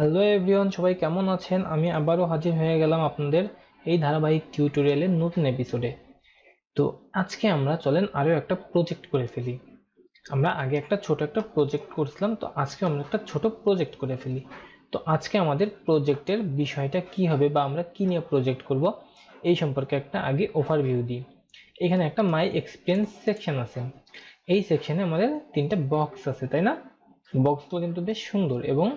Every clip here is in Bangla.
হ্যালো এভরিওয়ান, সবাই কেমন আছেন? আমি আবারও হাজির হয়ে গেলাম আপনাদের এই ধারাবাহিক টিউটোরিয়ালের নতুন এপিসোডে। তো আজকে আমরা চলেন আরও একটা প্রজেক্ট করে ফেলি। আমরা আগে ছোট একটা প্রজেক্ট করছিলাম, তো আজকে আমরা একটা ছোট প্রজেক্ট করে ফেলি। তো আজকে আমাদের প্রজেক্টের বিষয়টা কি হবে বা আমরা কি নিয়ে প্রজেক্ট করব এই সম্পর্কে একটা আগে ওভারভিউ দিই। এখানে একটা মাই এক্সপিরিয়েন্স সেকশন আছে। এই সেকশনে আমাদের তিনটা বক্স আছে, তাই না? বক্সগুলো কিন্তু বেশ সুন্দর এবং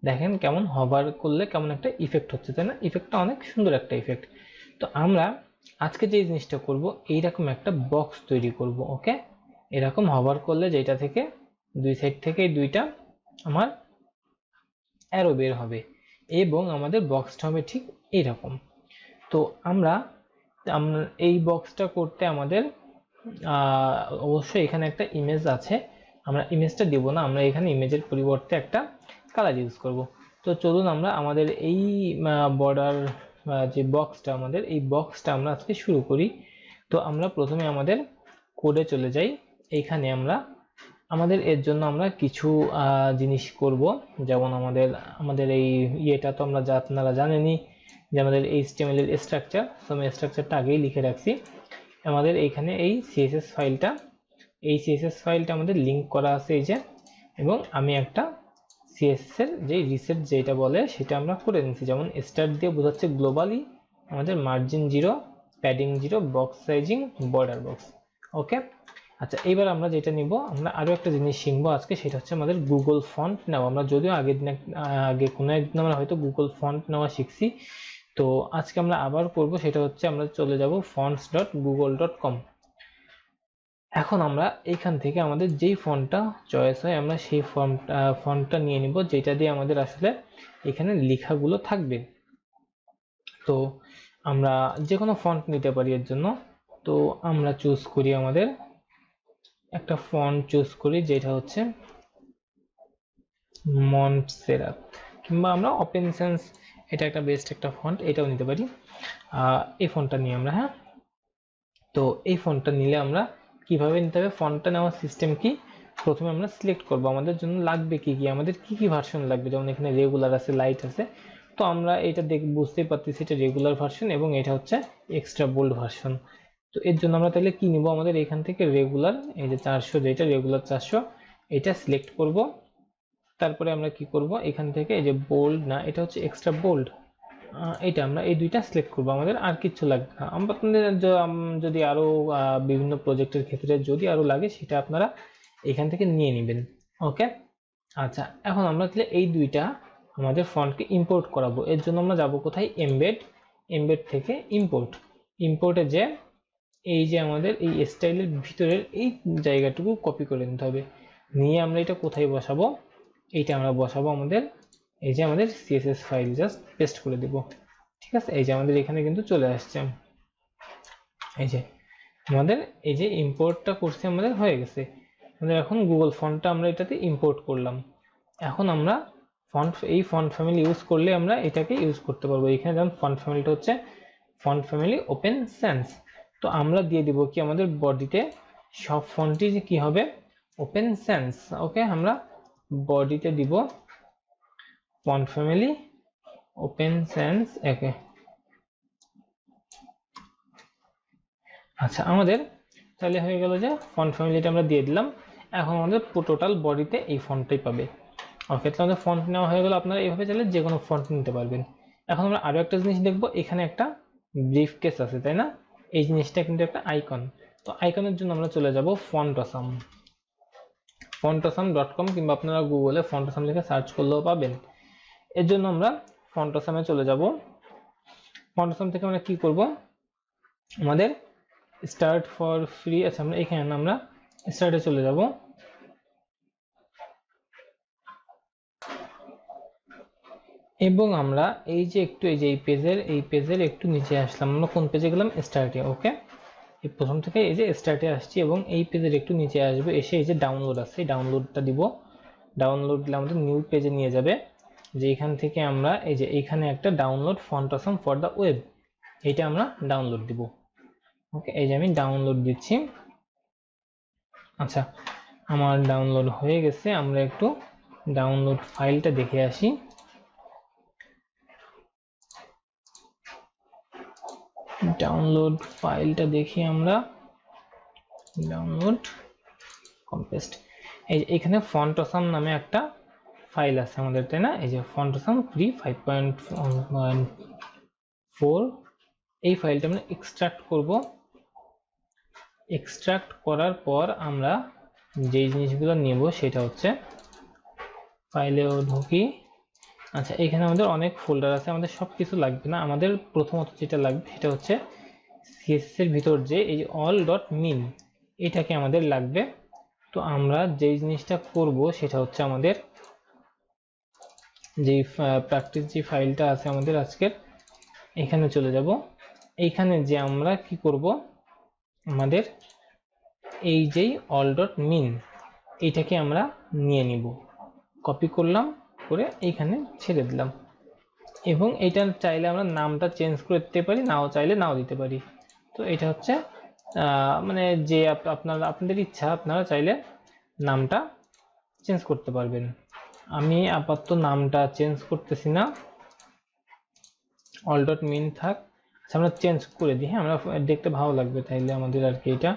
দেখেন কেমন হভার করলে কেমন একটা ইফেক্ট হচ্ছে, তাই না? ইফেক্টটা অনেক সুন্দর একটা ইফেক্ট। তো আমরা আজকে যে জিনিসটা করব, এইরকম একটা বক্স তৈরি করব। ওকে, এরকম হভার করলে যেটা থেকে দুই সাইড থেকে দুইটা আমার অ্যারো বের হবে এবং আমাদের বক্সটা হবে ঠিক এইরকম। তো আমরা আমরা এই বক্সটা করতে আমাদের অবশ্যই এখানে একটা ইমেজ আছে। আমরা ইমেজটা দেব না, আমরা এখানে ইমেজের পরিবর্তে একটা কালার ইউজ করব। তো চলুন আমরা আমাদের এই বর্ডার যে বক্সটা, আমাদের এই বক্সটা আমরা আজকে শুরু করি। তো আমরা প্রথমে আমাদের কোডে চলে যাই। এইখানে আমাদের এর জন্য আমরা কিছু জিনিস করব। যেমন আমাদের এই ইয়েটা তো আপনারা জানেনই যে আমাদের HTML এর স্ট্রাকচার। তো আমি স্ট্রাকচারটা আগেই লিখে রাখছি। আমাদের এইখানে এই সিএসএস ফাইলটা আমাদের লিংক করা আছে এই যে, এবং আমি একটা সিএসএস এর যে রিসেট যেটা বলে সেটা আমরা করে নিচ্ছি। যেমন স্টার্ট দিয়ে বোঝাচ্ছে গ্লোবালি, আমাদের margin 0, padding 0, box sizing, border box. Okay, আচ্ছা, এইবার আমরা যেটা নিব, আমরা আরো একটা জিনিস শিখবো আজকে, সেটা হচ্ছে আমাদের গুগল ফন্ট নেওয়া। আমরা যদিও আগে কোনো একদিন আমরা হয়তো গুগল ফন্ট নেওয়া শিখছি, তো আজকে আমরা আবার করব। সেটা হচ্ছে আমরা চলে যাব fonts.google.com। এখন আমরা এইখান থেকে আমাদের যেই ফন্টটা চয়েস হয় আমরা সেই ফন্টটা নিয়ে নিব, যেটা দিয়ে আমাদের আসলে এখানে লেখাগুলো থাকবে। তো আমরা যে কোনো ফন্ট নিতে পারি এর জন্য। তো আমরা চুজ করি, আমাদের একটা ফন্ট চুজ করি যেটা হচ্ছে মন্টসেরাত, কিংবা আমরা ওপেন সেন্স, এটা একটা বেস্ট একটা ফন্ট, এটাও নিতে পারি। এই ফন্টটা নিয়ে আমরা, হ্যাঁ, তো এই ফন্টটা নিলে আমরা কিভাবে নিতে হবে, ফন্টটা নেওয়ার সিস্টেম কি, প্রথমে আমরা সিলেক্ট করব আমাদের জন্য লাগবে কি কি, আমাদের কি কি ভার্সন লাগবে। যেমন এখানে রেগুলার আছে, লাইট আছে, তো আমরা এটা দেখে বুঝতেই পারতেছি এটা রেগুলার ভার্সন এবং এটা হচ্ছে এক্সট্রা বোল্ড ভার্সন। তো এর জন্য আমরা তাহলে কি নিব, আমাদের এখান থেকে রেগুলার, এই যে 400, যেটা রেগুলার 400, এটা সিলেক্ট করব। তারপরে আমরা কি করব, এখান থেকে এই যে বোল্ড না, এটা হচ্ছে এক্সট্রা বোল্ড, এটা আমরা এই দুইটা সিলেক্ট করব, আমাদের আর কিছু লাগবে না। আপনাদের যদি আরো বিভিন্ন প্রজেক্টের ক্ষেত্রে যদি আরো লাগে সেটা আপনারা এখান থেকে নিয়ে নেবেন। ওকে, আচ্ছা, এখন আমরা তাহলে এই দুইটা আমাদের ফন্টকে ইম্পোর্ট করাবো। এর জন্য আমরা যাব কোথায়, এমবেড থেকে ইম্পোর্টে যে এই যে আমাদের এই স্টাইলের ভিতরের এই জায়গাটুকু কপি করে নিতে হবে। নিয়ে আমরা এটা কোথায় বসাবো, এইটা আমরা বসাবো আমাদের এই যে আমাদের সিএসএস ফাইল, জাস্ট পেস্ট করে দিব। ঠিক আছে, এই যে আমাদের এখানে কিন্তু চলে আসছে। এই যে আমাদের এই যে ইম্পোর্টটা করছে আমাদের হয়ে গেছে। আমাদের এখন গুগল ফন্টটা আমরা এটাতে ইম্পোর্ট করলাম। এখন আমরা এই ফন্ট ফ্যামিলি ইউজ করলে আমরা এটাকে ইউজ করতে পারবো। এখানে যেমন ফন্ট ফ্যামিলিটা হচ্ছে ফন্ট ফ্যামিলি ওপেন সেন্স। তো আমরা দিয়ে দিব কি, আমাদের বডিতে সব ফন্টই যে কি হবে, ওপেন সেন্স। ওকে, আমরা বডিতে দিব ফন্ট ফ্যামিলি ওপেন সেন্স একে। আচ্ছা, আমাদের তাহলে হয়ে গেল যে ফন্ট ফ্যামিলিটা আমরা দিয়ে দিলাম। এখন আমাদের টোটাল বডিতে এই ফন্টটাই পাবে। ওকে, তাহলে আমাদের ফন্ট নেওয়া হয়ে গেল। আপনারা এইভাবে চাইলে যে কোনো ফন্ট নিতে পারবেন। এখন আমরা আরো একটা জিনিস দেখবো, এখানে একটা ব্রিফ কেস আছে, তাই না? এই জিনিসটা কিন্তু একটা আইকন। তো আইকনের জন্য আমরা চলে যাব ফন্টসাম.com, কিংবা আপনারা গুগলে ফন্টসাম লিখে সার্চ করলেও পাবেন। এর জন্য আমরা ফন্টসামে চলে যাব। ফন্টসাম থেকে আমরা কি করব, আমাদের স্টার্ট ফর ফ্রি আছে, আমরা এখানে আমরা স্টার্টে চলে যাব। এবং আমরা এই যে একটু এই যে এই পেজের একটু নিচে আসলাম। আমরা কোন পেজে গেলাম, স্টার্টে। ওকে, এই প্রথম থেকে এই যে স্টার্টে আসছি এবং এই পেজের একটু নিচে আসবে, এসে এই যে ডাউনলোড আছে, এই ডাউনলোডটা দিব। ডাউনলোড দিলে আমাদের নিউ পেজে নিয়ে যাবে। যে এখান থেকে আমরা এই যে এইখানে একটা ডাউনলোড ফন্টসাম ফর দ্য ওয়েব, এইটা আমরা ডাউনলোড দিব। ওকে, এই যে আমি ডাউনলোড দিচ্ছি। আচ্ছা, আমার ডাউনলোড হয়ে গেছে। আমরা একটু ডাউনলোড ফাইলটা দেখে আসি। ডাউনলোড ফাইলটা দেখি আমরা, ডাউনলোড কম্পোস্ট। এখানে ফন্ট অসাম নামে একটা ফাইল আছে আমাদের, তাই না? এই যে ফন্ট অসাম ফ্রি 5.4, এই ফাইলটা আমরা এক্সট্রাক্ট করব। এক্সট্রাক্ট করার পর আমরা যে জিনিসগুলো নেব সেটা হচ্ছে, ফাইলেও ঢুকি। আচ্ছা, এখানে আমাদের অনেক ফোল্ডার আছে, আমাদের সব কিছু লাগবে না। আমাদের প্রথমত যেটা লাগবে সেটা হচ্ছে সিএসএস এর ভিতর যে এই অল ডট মিন, এটাকে আমাদের লাগবে। তো আমরা যে জিনিসটা করব সেটা হচ্ছে আমাদের যে প্র্যাকটিস যে ফাইলটা আছে আমাদের আজকের, এখানে চলে যাব। এইখানে যে আমরা কি করব, আমাদের এই যেই অল ডট মিন এইটাকে আমরা নিয়ে নিব, কপি করলাম, করে এইখানে ছেড়ে দিলাম। এবং এটা চাইলে আমরা নামটা চেঞ্জ করে দিতে পারি, নাও চাইলে নাও দিতে পারি। তো এটা হচ্ছে মানে যে আপনাদের ইচ্ছা, আপনারা চাইলে নামটা চেঞ্জ করতে পারবেন। আমি আপাতত নামটা চেঞ্জ করতেছি না, অল ডট মিন থাক। আচ্ছা, আমরা চেঞ্জ করে দিই, হ্যাঁ, আমরা দেখতে ভালো লাগবে তাইলে আমাদের আর কি। এটা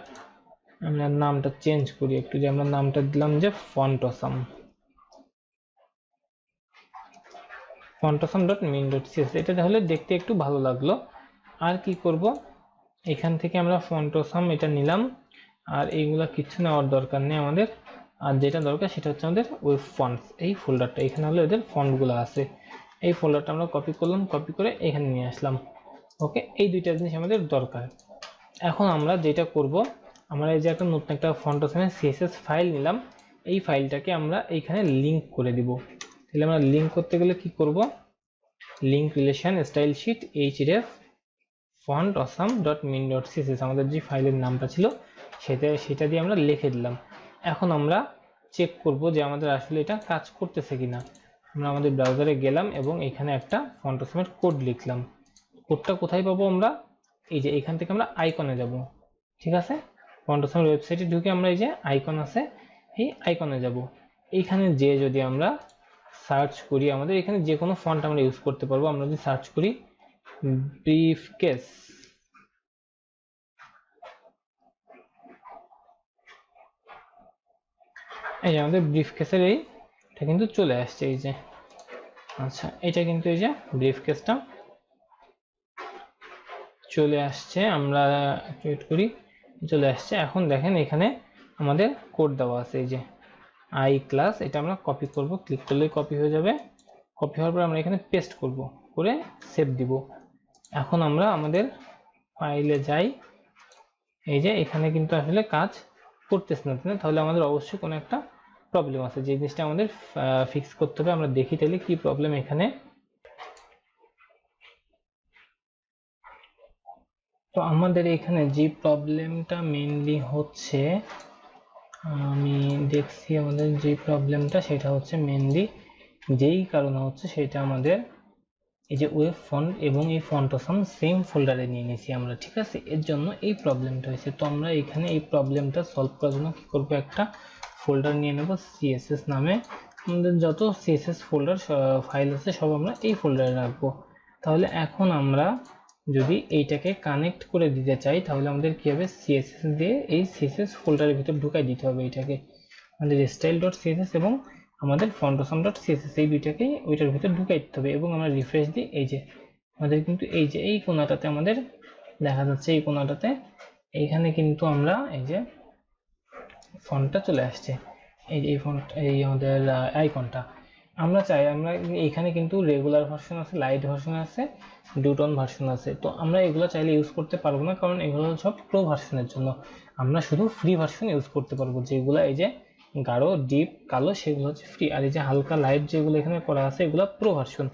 আমরা নামটা চেঞ্জ করি একটু, যে আমরা নামটা দিলাম যে ফন্ট অসাম, fontosum.min.css, এটা তাহলে দেখতে একটু ভালো লাগলো। আর কি করব, এখান থেকে আমরা fontosum এটা নিলাম, আর এইগুলা কিছু নেওয়ার দরকার নেই আমাদের। আর যেটা দরকার সেটা হচ্ছে আমাদের ওয়েব ফন্টস, এই ফোল্ডারটা, এখানে হলো এদের ফন্টগুলো আছে। এই ফোল্ডারটা আমরা কপি করলাম, কপি করে এখানে নিয়ে আসলাম। ওকে, এই দুইটা জিনিস আমাদের দরকার। এখন আমরা যেটা করব, আমরা এই যে একটা নতুন একটা ফন্টসমের সিএসএস ফাইল নিলাম, এই ফাইলটাকে আমরা এইখানে লিংক করে দিব। তাহলে আমরা লিংক করতে গেলে কি করব, link relation style sheet href fontosum.min.css, আমাদের যে ফাইলের নামটা ছিল সেটা দিয়ে আমরা লিখে দিলাম। এখন আমরা চেক করব যে আমাদের আসলে এটা কাজ করতেছে কিনা। আমরা আমাদের ব্রাউজারে গেলাম এবং এখানে একটা ফন্টসমের কোড লিখলাম। কোডটা কোথায় পাবো আমরা, এই যে এখান থেকে আমরা আইকনে যাব। ঠিক আছে, ফন্টসমের ওয়েবসাইটে ঢুকে আমরা এই যে আইকন আছে, এই আইকনে যাব। এইখানে যে যদি আমরা সার্চ করি, আমাদের এখানে যে কোনো ফন্ট আমরা ইউজ করতে পারবো। আমরা যদি সার্চ করি ব্রিফকেস, এই যে আমাদের ব্রিফকেসের এইটা কিন্তু চলে আসছে, এই যে। আচ্ছা, এটা কিন্তু এই যে ব্রিফকেসটা চলে আসছে, আমরা ক্রিয়েট করি, চলে আসছে। এখন দেখেন এখানে আমাদের কোড দেওয়া আছে, এই যে আই ক্লাস, এটা আমরা কপি করব, ক্লিক করলেই কপি হয়ে যাবে। কপি হওয়ার পর আমরা এখানে পেস্ট করব, করে সেভ দিব। এখন আমরা আমাদের ফাইলে যাই, এই যে এখানে কিন্তু আসলে কাজ করতেছে না, তাহলে আমাদের অবশ্যই কোনো একটা প্রবলেম আছে, যে জিনিসটা আমাদের ফিক্স করতে হবে। আমরা দেখি তাহলে কি প্রবলেম এখানে। তো আমাদের এখানে যে প্রবলেমটা মেইনলি হচ্ছে, আমি দেখছি আমাদের যে প্রবলেমটা সেটা হচ্ছে মেইনলি যেই কারণে হচ্ছে সেটা আমাদের এই যে ওয়েব ফন্ট এবং এই ফন্টসম সেম ফোল্ডারে নিয়ে নিয়েছি আমরা। ঠিক আছে, এর জন্য এই প্রবলেমটা হয়েছে। তো আমরা এখানে এই প্রবলেমটা সলভ করার জন্য কি করব, একটা ফোল্ডার নিয়ে নেব সিএসএস নামে। আমাদের যত সিএসএস ফোল্ডার ফাইল আছে সব আমরা এই ফোল্ডারে রাখবো। তাহলে এখন আমরা যদি এইটাকে কানেক্ট করে দিতে চাই, তাহলে আমাদের কি হবে, সিএসএস দিয়ে এই সিএসএস ফোল্ডারের ভিতর ঢুকাই দিতে হবে এটাকে। আমাদের style.css এবং আমাদের fontosum.css এই দুইটাকে ওইটার ভিতর ঢুকাই দিতে হবে। এবং আমরা রিফ্রেশ দিই, এই যে আমাদের কিন্তু এই যে এই কোণাটাতে আমাদের দেখা যাচ্ছে, এই কোণাটাতে এইখানে কিন্তু আমরা এই যে ফন্টটা চলে আসছে, এই যে এই ফন্ট, এই আমাদের আইকনটা। আমরা চাই, আমরা এখানে কিন্তু রেগুলার ভার্সন আছে, লাইট ভার্সন আছে, ডুটন ভার্সন আছে। তো আমরা এগুলো চাইলে ইউজ করতে পারবো না, কারণ এগুলো সব প্রো ভার্সনের জন্য। আমরা শুধু ফ্রি ভার্সন ইউজ করতে পারবো, যেগুলো এই যে গাঢ় ডিপ কালো সেগুলো হচ্ছে ফ্রি, আর এই যে হালকা লাইট যেগুলো এখানে করা আছে এগুলো প্রো ভার্সন।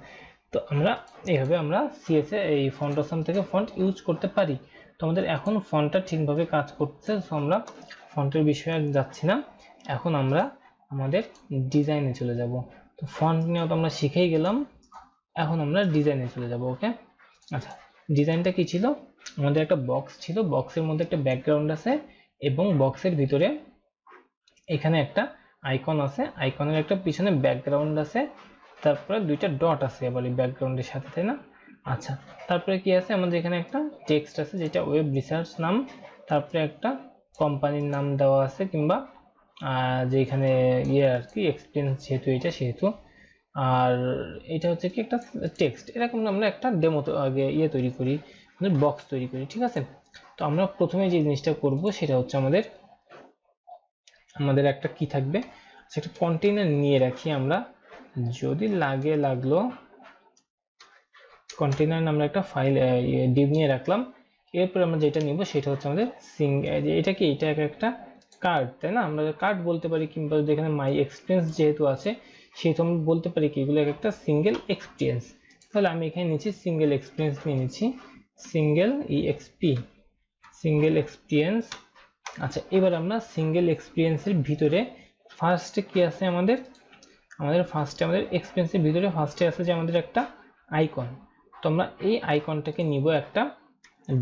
তো আমরা এইভাবে আমরা সিএসএ এই ফন্টসম থেকে ফন্ট ইউজ করতে পারি। তো আমাদের এখন ফন্টটা ঠিকভাবে কাজ করছে, তো আমরা ফন্টের বিষয়ে যাচ্ছি না। এখন আমরা আমাদের ডিজাইনে চলে যাব। তো ফন্ট নিয়েও তো আমরা শিখেই গেলাম, এখন আমরা ডিজাইনে চলে যাব। ওকে, আচ্ছা, ডিজাইনটা কি ছিল, আমাদের একটা বক্স ছিল, বক্সের মধ্যে একটা ব্যাকগ্রাউন্ড আছে এবং বক্সের ভিতরে এখানে একটা আইকন আছে, আইকনের একটা পিছনে ব্যাকগ্রাউন্ড আছে, তারপরে দুইটা ডট আছে আবার এই ব্যাকগ্রাউন্ডের সাথে, তাই না? আচ্ছা, তারপরে কি আছে আমাদের এখানে একটা টেক্সট আছে যেটা ওয়েব রিসার্চ নাম, তারপরে একটা কোম্পানির নাম দেওয়া আছে, কিংবা যে এখানে ইয়ে আর কি এক্সপিরিয়েন্স যেহেতু এটা সেহেতু, আর এটা হচ্ছে কি একটা টেক্সট। এরকম আমরা একটা ডেমো আগে ইয়ে তৈরি করি, বক্স তৈরি করি, ঠিক আছে। তো আমরা প্রথমে যে জিনিসটা করব সেটা হচ্ছে আমাদের একটা কি থাকবে, একটা কন্টেইনার নিয়ে রাখি আমরা, যদি লাগলো কন্টেইনার আমরা একটা ফাইল ডিভ নিয়ে রাখলাম। এরপর আমরা যেটা নিব সেটা হচ্ছে আমাদের এটা কি, এটা একটা কার্ড, তাই না? আমরা কার্ড বলতে পারি, কিংবা যদি এখানে মাই এক্সপিরিয়েন্স যেহেতু আছে সেহেতু আমরা বলতে পারি কি এগুলো একটা সিঙ্গেল এক্সপিরিয়েন্স। তাহলে আমি এখানে নিচ্ছি সিঙ্গেল এক্সপিরিয়েন্স নিয়ে নিচ্ছি, সিঙ্গেল ইএক্সপি, সিঙ্গেল এক্সপিরিয়েন্স। আচ্ছা, এবার আমরা সিঙ্গেল এক্সপিরিয়েন্সের ভিতরে ফার্স্টে কি আছে আমাদের ফার্স্টে আমাদের এক্সপিরিয়েন্সের ভিতরে ফার্স্টে আছে যে আমাদের একটা আইকন। তো আমরা এই আইকনটাকে নিব একটা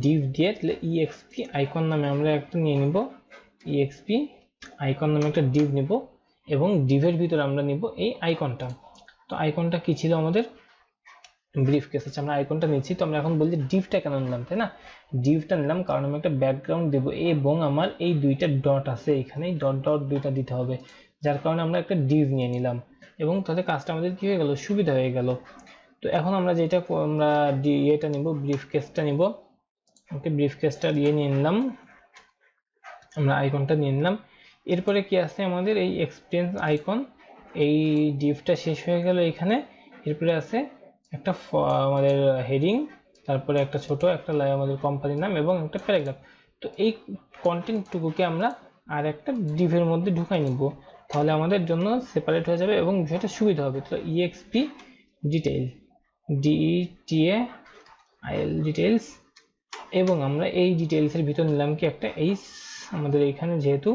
ডিভ দিয়ে, তাহলে ইএক্সপি আইকন নামে আমরা একটা নিয়ে নিব, ইএক্সপি আইকন নামে একটা ডিভ নিব, এবং ডিভের ভিতরে আমরা নিব এই আইকনটা। তো আইকনটা কি ছিল আমাদের ব্রিফ কেস। আছে আমরা আইকনটা নিচ্ছি, তো আমরা এখন বলছি ডিভটা কেন নিলাম, তাই না? ডিভটা নিলাম কারণ আমি একটা ব্যাকগ্রাউন্ড দেব, এবং আমার এই দুইটা ডট আছে এখানে, ডট ডট দুইটা দিতে হবে, যার কারণে আমরা একটা ডিভ নিয়ে নিলাম, এবং তাতে কাজটা আমাদের কি হয়ে গেল, সুবিধা হয়ে গেল। তো এখন আমরা যেটা আমরা ইয়েটা নিব, ব্রিফ কেসটা নিব। ওকে, ব্রিফ কেসটা দিয়ে নিয়ে নিলাম, আমরা আইকনটা নিয়ে নিলাম। এরপরে কি আছে আমাদের এই এক্সপিরিয়েন্স আইকন, এই ডিভটা শেষ হয়ে গেল এখানে। এরপরে আছে একটা আমাদের হেডিং, তারপরে একটা ছোট একটা আমাদের কোম্পানির নাম এবং একটা প্যারাগ্রাফ। তো এই কন্টেন্টটুকুকে আমরা আর একটা ডিভের মধ্যে ঢুকাই নিব, তাহলে আমাদের জন্য সেপারেট হয়ে যাবে এবং বিষয়টা সুবিধা হবে। তো ইএক্সপি ডিটেইল, ডিটিএআইএল ডিটেইলস, এবং আমরা এই ডিটেইলসের ভিতর নিলাম কি একটা এইচ। আমাদের এখানে যেহেতু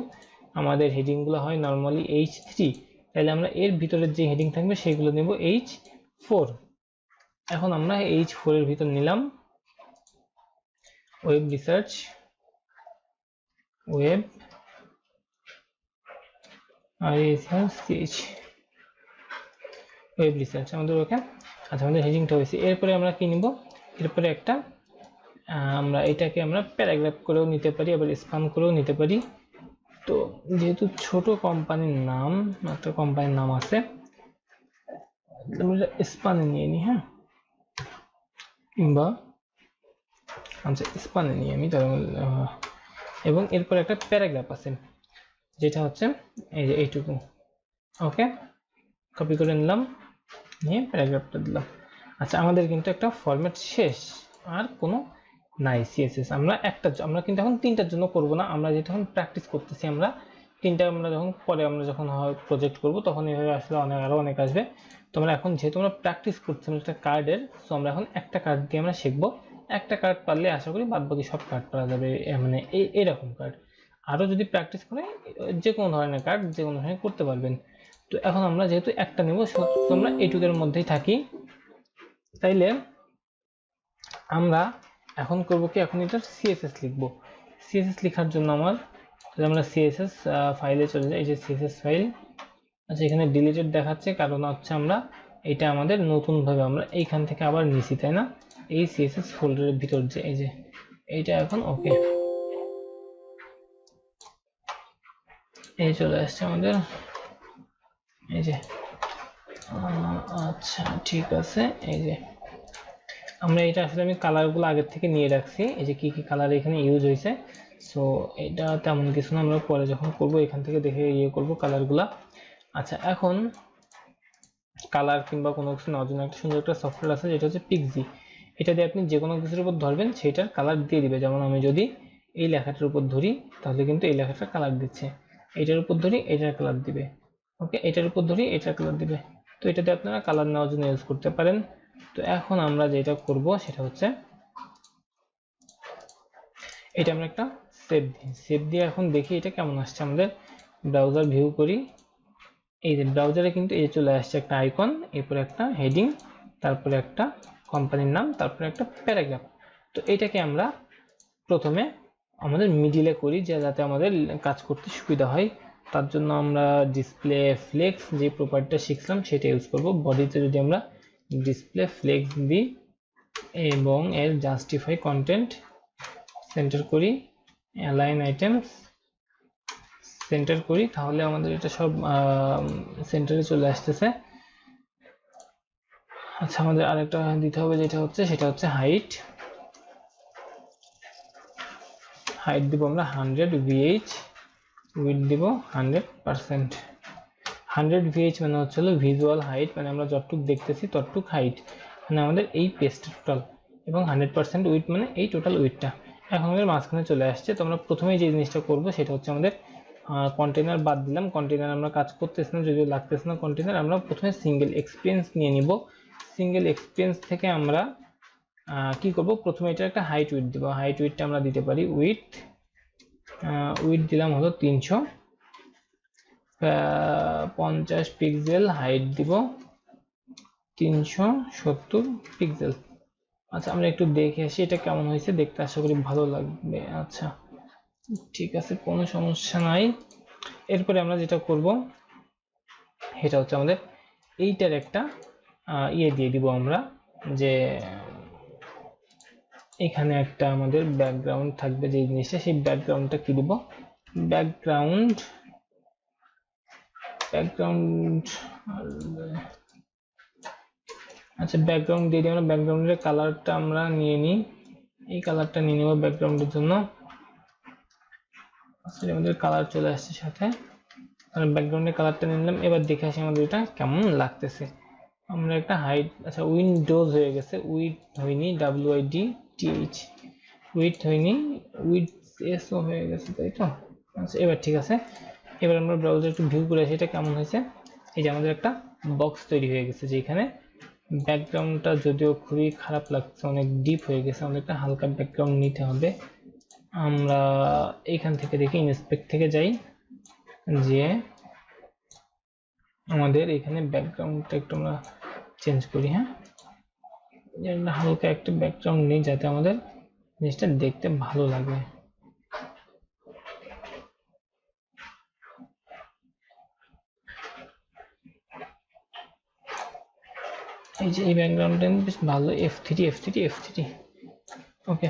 আমাদের হেডিংগুলো হয় নর্মালি H3, তাহলে আমরা এর ভিতরের যে হেডিং থাকবে সেগুলো নেব H4। এখন আমরা H4 এর ভিতর নিলাম web research, web web research আমাদের ওখানে। আচ্ছা, আমাদের হেডিংটা হয়েছে। এরপরে আমরা কি নিব, এরপরে একটা আমরা এটাকে আমরা প্যারাগ্রাফ করেও নিতে পারি, আবার স্পান করেও নিতে পারি। তো যেহেতু ছোট কোম্পানির নাম, একটা কোম্পানির নাম আছে, আমরা স্পানে নিয়ে নিই, হ্যাঁ, কিংবা আচ্ছা স্পানে নিয়ে আমি এবং এরপর একটা প্যারাগ্রাফ আছে যেটা হচ্ছে এই যে এইটুকু। ওকে, কপি করে নিলাম, নিয়ে প্যারাগ্রাফটা দিলাম। আচ্ছা, আমাদের কিন্তু একটা ফরম্যাট শেষ, আর কোনো নাই সিএসএস। আমরা কিন্তু এখন তিনটার জন্য করব না, আমরা যেটা এখন প্র্যাকটিস করতেছি, আমরা তিনটা আমরা যখন পরে আমরা যখন প্রজেক্ট করব তখন এইভাবে আসলে আরো অনেক আসবে। তো আমরা এখন যেহেতু আমরা প্র্যাকটিস করছি একটা কার্ডের, সো আমরা এখন একটা কার্ড দিয়ে আমরা শিখবো। একটা কার্ড পারলে আশা করি বাদ বাকি সব কার্ড পারা যাবে, মানে এইরকম কার্ড। আরো যদি প্র্যাকটিস করে যে কোনো ধরনের কার্ড যে কোনো ধরনের করতে পারবেন। তো এখন আমরা যেহেতু একটা নেব, আমরা এইটুকের মধ্যেই থাকি, তাইলে আমরা এখন করব কি, এখন এটা সিএসএস লিখব। সিএসএস লেখার জন্য আমরা সিএসএস ফাইলে চলে যাই, এই যে সিএসএস ফাইল। আচ্ছা, এখানে ডিলিটেড দেখাচ্ছে, কারণ হচ্ছে আমরা এটা আমাদের নতুন ভাবে আমরা এইখান থেকে আবার নিছি, তাই না? এই সিএসএস ফোল্ডারের ভিতর যে এই যে এইটা এখন ওকে, এই চলে আসছে আমাদের এই যে। আচ্ছা ঠিক আছে, এই যে আমরা এটা আসলে আমি কালারগুলো আগের থেকে নিয়ে রাখছি, এই যে কি কি কালার এখানে ইউজ হয়েছে। সো এটা তেমন কিছু না, আমরা পরে যখন করব এখান থেকে দেখে ইয়ে করব কালারগুলা। আচ্ছা, এখন কালার কিংবা কোনো কিছু নেওয়ার জন্য একটা সুন্দর একটা সফটওয়্যার আছে যেটা হচ্ছে পিক্সি। এটা দিয়ে আপনি যে কোনো কিছুর উপর ধরবেন সেটার কালার দিয়ে দিবে। যেমন আমি যদি এই লেখাটার উপর ধরি তাহলে কিন্তু এই লেখাটার কালার দিচ্ছে, এটার উপর ধরি এটার কালার দিবে, ওকে, এটার উপর ধরি এটার কালার দিবে। তো এটাতে আপনারা কালার নেওয়ার জন্য ইউজ করতে পারেন। তো এখন আমরা যেটা করব সেটা হচ্ছে এটা আমরা একটা সেভ দিয়ে এখন দেখি এটা কেমন আসছে। আমাদের ব্রাউজার ভিউ করি, এই যে ব্রাউজারে কিন্তু এই চলে আসছে একটা আইকন, এরপর একটা হেডিং, তারপরে একটা কোম্পানির নাম, তারপরে একটা প্যারাগ্রাফ। তো এটাকে আমরা প্রথমে আমাদের মিডিলে করি, যাতে আমাদের কাজ করতে সুবিধা হয়। তার জন্য আমরা ডিসপ্লে ফ্লেক্স যে প্রপার্টিটা শিখলাম সেটা ইউজ করব। বডিতে যদি আমরা ডিসপ্লে ফ্লেক্স দিই, এবং এর জাস্টিফাই কন্টেন্ট সেন্টার করি, অ্যালাইন আইটেমস সেন্টার করি, তাহলে আমাদের এটা সব সেন্টারে চলে আসতেছে। আচ্ছা, আমাদের আরেকটা দিতে হবে, সেটা হচ্ছে হাইট। হাইট দিব আমরা 100 VH, উইডথ দিব 100%। 100 VH মানে হচ্ছে ভিজুয়াল হাইট, মানে আমরা যতটুকু দেখতেছি ততটুক হাইট, মানে আমাদের এই পেজটা টোটাল, এবং 100% উইডথ মানে এই টোটাল উইডথটা। এখন আমাদের মাঝখানে চলে আসছে। তো আমরা প্রথমেই যে জিনিসটা করবো সেটা হচ্ছে আমাদের কন্টেনার বাদ দিলাম। কন্টেনার আমরা কাজ করতেছি না, যদিও লাগতেছে না কন্টেনার। আমরা প্রথমে সিঙ্গেল এক্সপিরিয়েন্স নিয়ে নিব। সিঙ্গেল এক্সপিরিয়েন্স থেকে আমরা কি করব, প্রথমে এটা একটা হাইট উইডথ দিব। হাইট উইডথটা আমরা দিতে পারি উইডথ দিলাম হলো 350 পিক্সেল, হাইট দিব 370 পিক্সেল। আচ্ছা, আমরা একটু দেখে আসি এটা কেমন হয়েছে, দেখতে আশা করি ভালো লাগবে। আচ্ছা ঠিক আছে, কোনো সমস্যা নাই। এরপরে আমরা যেটা করব সেটা হচ্ছে আমাদের এইটার একটা ইয়ে দিয়ে দিব আমরা, যে এখানে একটা আমাদের ব্যাকগ্রাউন্ড থাকবে, যে জিনিসটা, সেই ব্যাকগ্রাউন্ডটা কি দিব, ব্যাকগ্রাউন্ড আচ্ছা ব্যাকগ্রাউন্ড দিয়ে দিই আমরা। ব্যাকগ্রাউন্ডের কালারটা আমরা নিয়ে নিই, এই কালারটা নিয়ে নেব ব্যাকগ্রাউন্ডের জন্য। আসলে আমাদের কালার চলে আসছে সাথে, আমরা ব্যাকগ্রাউন্ডের কালারটা নিয়ে নিলাম। এবার দেখে আসি আমাদের এটা কেমন লাগতেছে। আমরা একটা হাইট, আচ্ছা উইন্ডোজ হয়ে গেছে, উইড হয়নি, WIDTH, উইড হয়নি, উইড এসও হয়ে গেছে, তাই তো? আচ্ছা এবার ঠিক আছে। এবার আমরা ব্রাউজার একটু ভিউ করে আসি এটা কেমন হয়েছে। এই যে আমাদের একটা বক্স তৈরি হয়ে গেছে, যেখানে ব্যাকগ্রাউন্ডটা যদিও খুবই খারাপ লাগছে, অনেক ডিপ হয়ে গেছে, আমাদের একটা হালকা ব্যাকগ্রাউন্ড নিতে হবে। আমরা এখান থেকে দেখি, ইনস্পেক্ট থেকে যাই, যে আমাদের এখানে ব্যাকগ্রাউন্ডটা একটু আমরা চেঞ্জ করি। হ্যাঁ, হালকা একটা ব্যাকগ্রাউন্ড নেই, যাতে আমাদের জিনিসটা দেখতে ভালো লাগে। এই যে এই ব্যাকগ্রাউন্ডটা বেশ ভালো, F3 ওকে।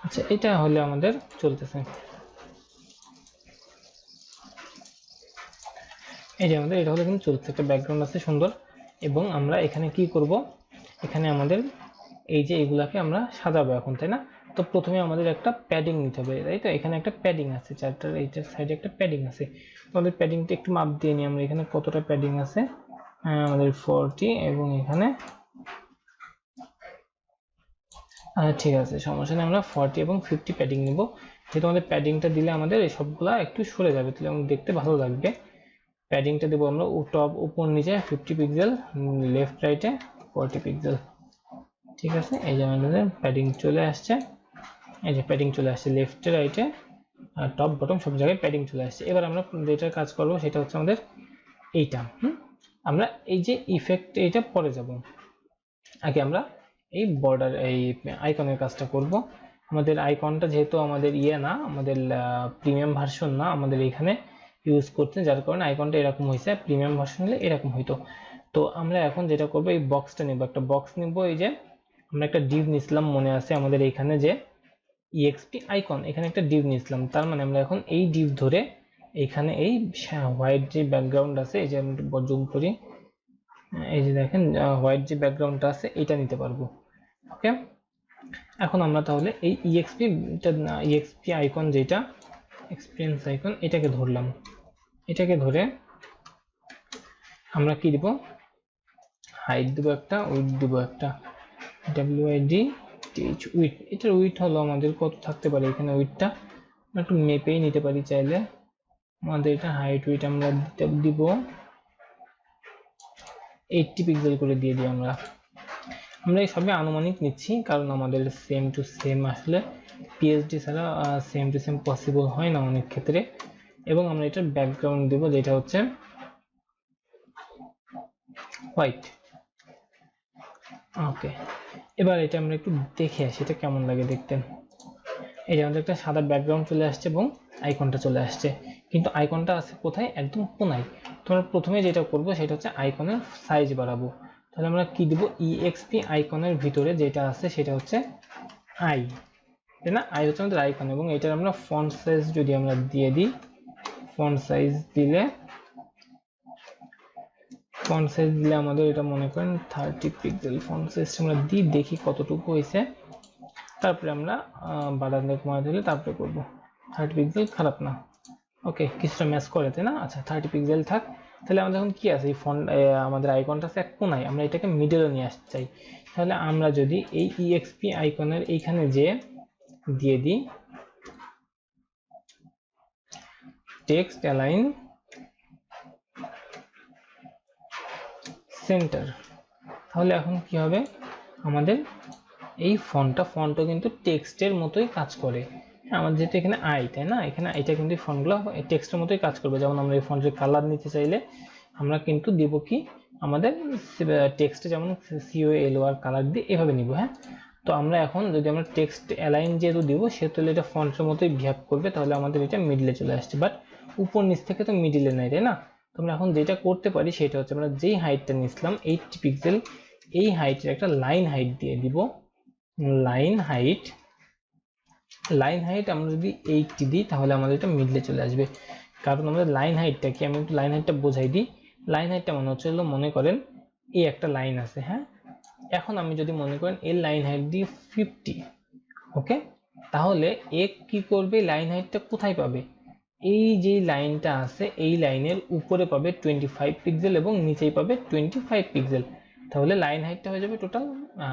আচ্ছা এটা হলে আমাদের চলতেছে। এই যে আমাদের এটা হলে কিন্তু চলছে, একটা ব্যাকগ্রাউন্ড আছে সুন্দর। এবং আমরা এখানে কি করব, এখানে আমাদের এই যে এগুলাকে আমরা সাজাবো এখন, তাই না? তো প্রথমে আমাদের একটা প্যাডিং নিতে হবে, তাই তো? এখানে একটা প্যাডিং আছে, চারটার এইটার সাইডে একটা প্যাডিং আছে। আমাদের প্যাডিংটা একটু মাপ দিয়ে নিই আমরা, এখানে কতটা প্যাডিং আছে, আমাদের 40, এবং এখানে ঠিক আছে, সমস্যা নেই, আমরা 40 এবং 50 প্যাডিং নিব। যেহেতু আমাদের প্যাডিংটা দিলে আমাদের এই সবগুলা একটু সরে যাবে, তাহলে আমাদের দেখতে ভালো লাগবে। প্যাডিংটা দেবো আমরা টপ উপর নিচে 50 পিক্সেল, লেফট রাইটে 40 পিক্সেল। ঠিক আছে, এই যে আমাদের প্যাডিং চলে আসছে। এই যে প্যাডিং চলে আসছে লেফটে রাইটে, টপ বটম সব জায়গায় প্যাডিং চলে আসছে। এবার আমরা যেটার কাজ করব সেটা হচ্ছে আমাদের এইটা। আমরা এই যে ইফেক্ট, এইটা পরে যাব, আগে আমরা এই বর্ডার, এই আইকনের কাজটা করব। আমাদের আইকনটা যেহেতু আমাদের না, আমাদের প্রিমিয়াম ভার্সন না আমাদের এখানে ইউজ করতে, যার কারণে আইকনটা এরকম হয়েছে। প্রিমিয়াম ভার্সন হলে এরকম হইতো। তো আমরা এখন যেটা করব, এই বক্সটা নেব, একটা বক্স নিব। এই যে আমরা একটা ডিভ নিছিলাম, মনে আছে আমাদের এখানে যে EXP আইকন, এখানে একটা ডিভ নিছিলাম। তার মানে আমরা এখন এই ডিভ ধরে এখানে এই হোয়াইট যে ব্যাকগ্রাউন্ড আছে, এই যে আমি জুম করি, এই যে দেখেন হোয়াইট যে ব্যাকগ্রাউন্ডটা আছে এটা নিতে পারবো। ওকে, এখন আমরা তাহলে এই EXP আইকন, যেটা এক্সপিরিয়েন্স আইকন, এটাকে ধরলাম। এটাকে ধরে আমরা কি দিব, হাইট দিব একটা, উইডথ দিব একটা, WIDTH উইডথ। এটার উইডথ হলো আমাদের কত থাকতে পারে, এখানে উইডথটা আমরা একটু মেপেই নিতে পারি চাইলে। আমাদের এটা হাইট উইডথ আমরা দিব 80 পিক্সেল করে দিয়ে দিই আমরা। এই সবই আনুমানিক নিচ্ছি, কারণ আমাদের সেম টু সেম আসলে PSD ছাড়া সেম টু সেম পসিবল হয় না অনেক ক্ষেত্রে। এবং আমরা এটার ব্যাকগ্রাউন্ড দেব, যেটা হচ্ছে হোয়াইট। ওকে, এবার এটা আমরা একটু দেখে আসি এটা কেমন লাগে দেখতে। এই যে আমাদের একটা সাদা ব্যাকগ্রাউন্ড চলে আসছে এবং আইকনটা চলে আসছে। কিন্তু আইকনটা আছে কোথায়, একদম কোনায়। তোমরা প্রথমে যেটা করবো সেটা হচ্ছে আইকনের সাইজ বাড়াবো। তাহলে আমরা কি দিব, ইএক্সপি আইকনের ভিতরে যেটা আছে সেটা হচ্ছে আই, তাই না? আই হচ্ছে আমাদের আইকন, এবং এটার আমরা ফন্ট সাইজ যদি আমরা দিয়ে দিই, ফন্ট সাইজ দিলে আমাদের এটা মনে করেন 30 পিক্সেল ফন্ট সাইজটা আমরা দিই, দেখি কতটুকু হয়েছে। তারপরে আমরা বাড়ানো কমাতে দিলে তারপরে করবো। 30 পিক্সেল খারাপ না, ওকে, কিছুটা ম্যাচ করে, তাই না? আচ্ছা 30 পিক্সেল থাক। তাহলে আমাদের এখন কি আছে, এই ফন্ট আমাদের আইকনটা আছে এক কোনায়, আমরা এটাকে মিডলে নিয়ে আসতে চাই। তাহলে আমরা যদি এই ইএক্সপি আইকনের এইখানে যে দিয়ে দিই টেক্সট অ্যালাইন সেন্টার, তাহলে এখন কি হবে, আমাদের এই ফন্টও কিন্তু টেক্সটের মতোই কাজ করে। হ্যাঁ, আমাদের যেহেতু এখানে আই, তাই না, এখানে এটা কিন্তু ফন্টগুলো টেক্সটের মতোই কাজ করবে। যেমন আমরা এই ফন্টের কালার নিতে চাইলে আমরা কিন্তু দিব কি, আমাদের টেক্সটে যেমন COLOR কালার দিয়ে এভাবে নিব। হ্যাঁ, তো আমরা এখন যদি আমরা টেক্সট অ্যালাইন যেহেতু দিব সেহেতু এটা ফন্টের মতোই বিহেভ করবে, তাহলে আমাদের এটা মিডলে চলে আসছে। বাট উপর নিচ থেকে তো মিডলে নাই, তাই না? তোমরা এখন যেটা করতে পারি সেটা হচ্ছে আমরা যেই হাইটটা নিয়েছিলাম 80 পিক্সেল, এই হাইটের একটা লাইন হাইট দিয়ে দিব। লাইন হাইট আমরা যদি 80 দিই তাহলে আমাদের এটা মিডলে চলে আসবে। কারণ আমাদের লাইন হাইটটা কি, আমি একটু লাইন হাইটটা বোঝাই দিই। লাইন হাইটটা মনে হচ্ছে, মনে করেন এই একটা লাইন আছে, হ্যাঁ, এখন আমি যদি মনে করেন এর লাইন হাইট দিই 50, ওকে, তাহলে এ কি করবে, লাইন হাইটটা কোথায় পাবে, এই যে লাইনটা আছে এই লাইনের উপরে পাবে 25 পিক্সেল এবং নিচেই পাবে 25 পিক্সেল। তাহলে লাইন হাইটটা হয়ে যাবে টোটাল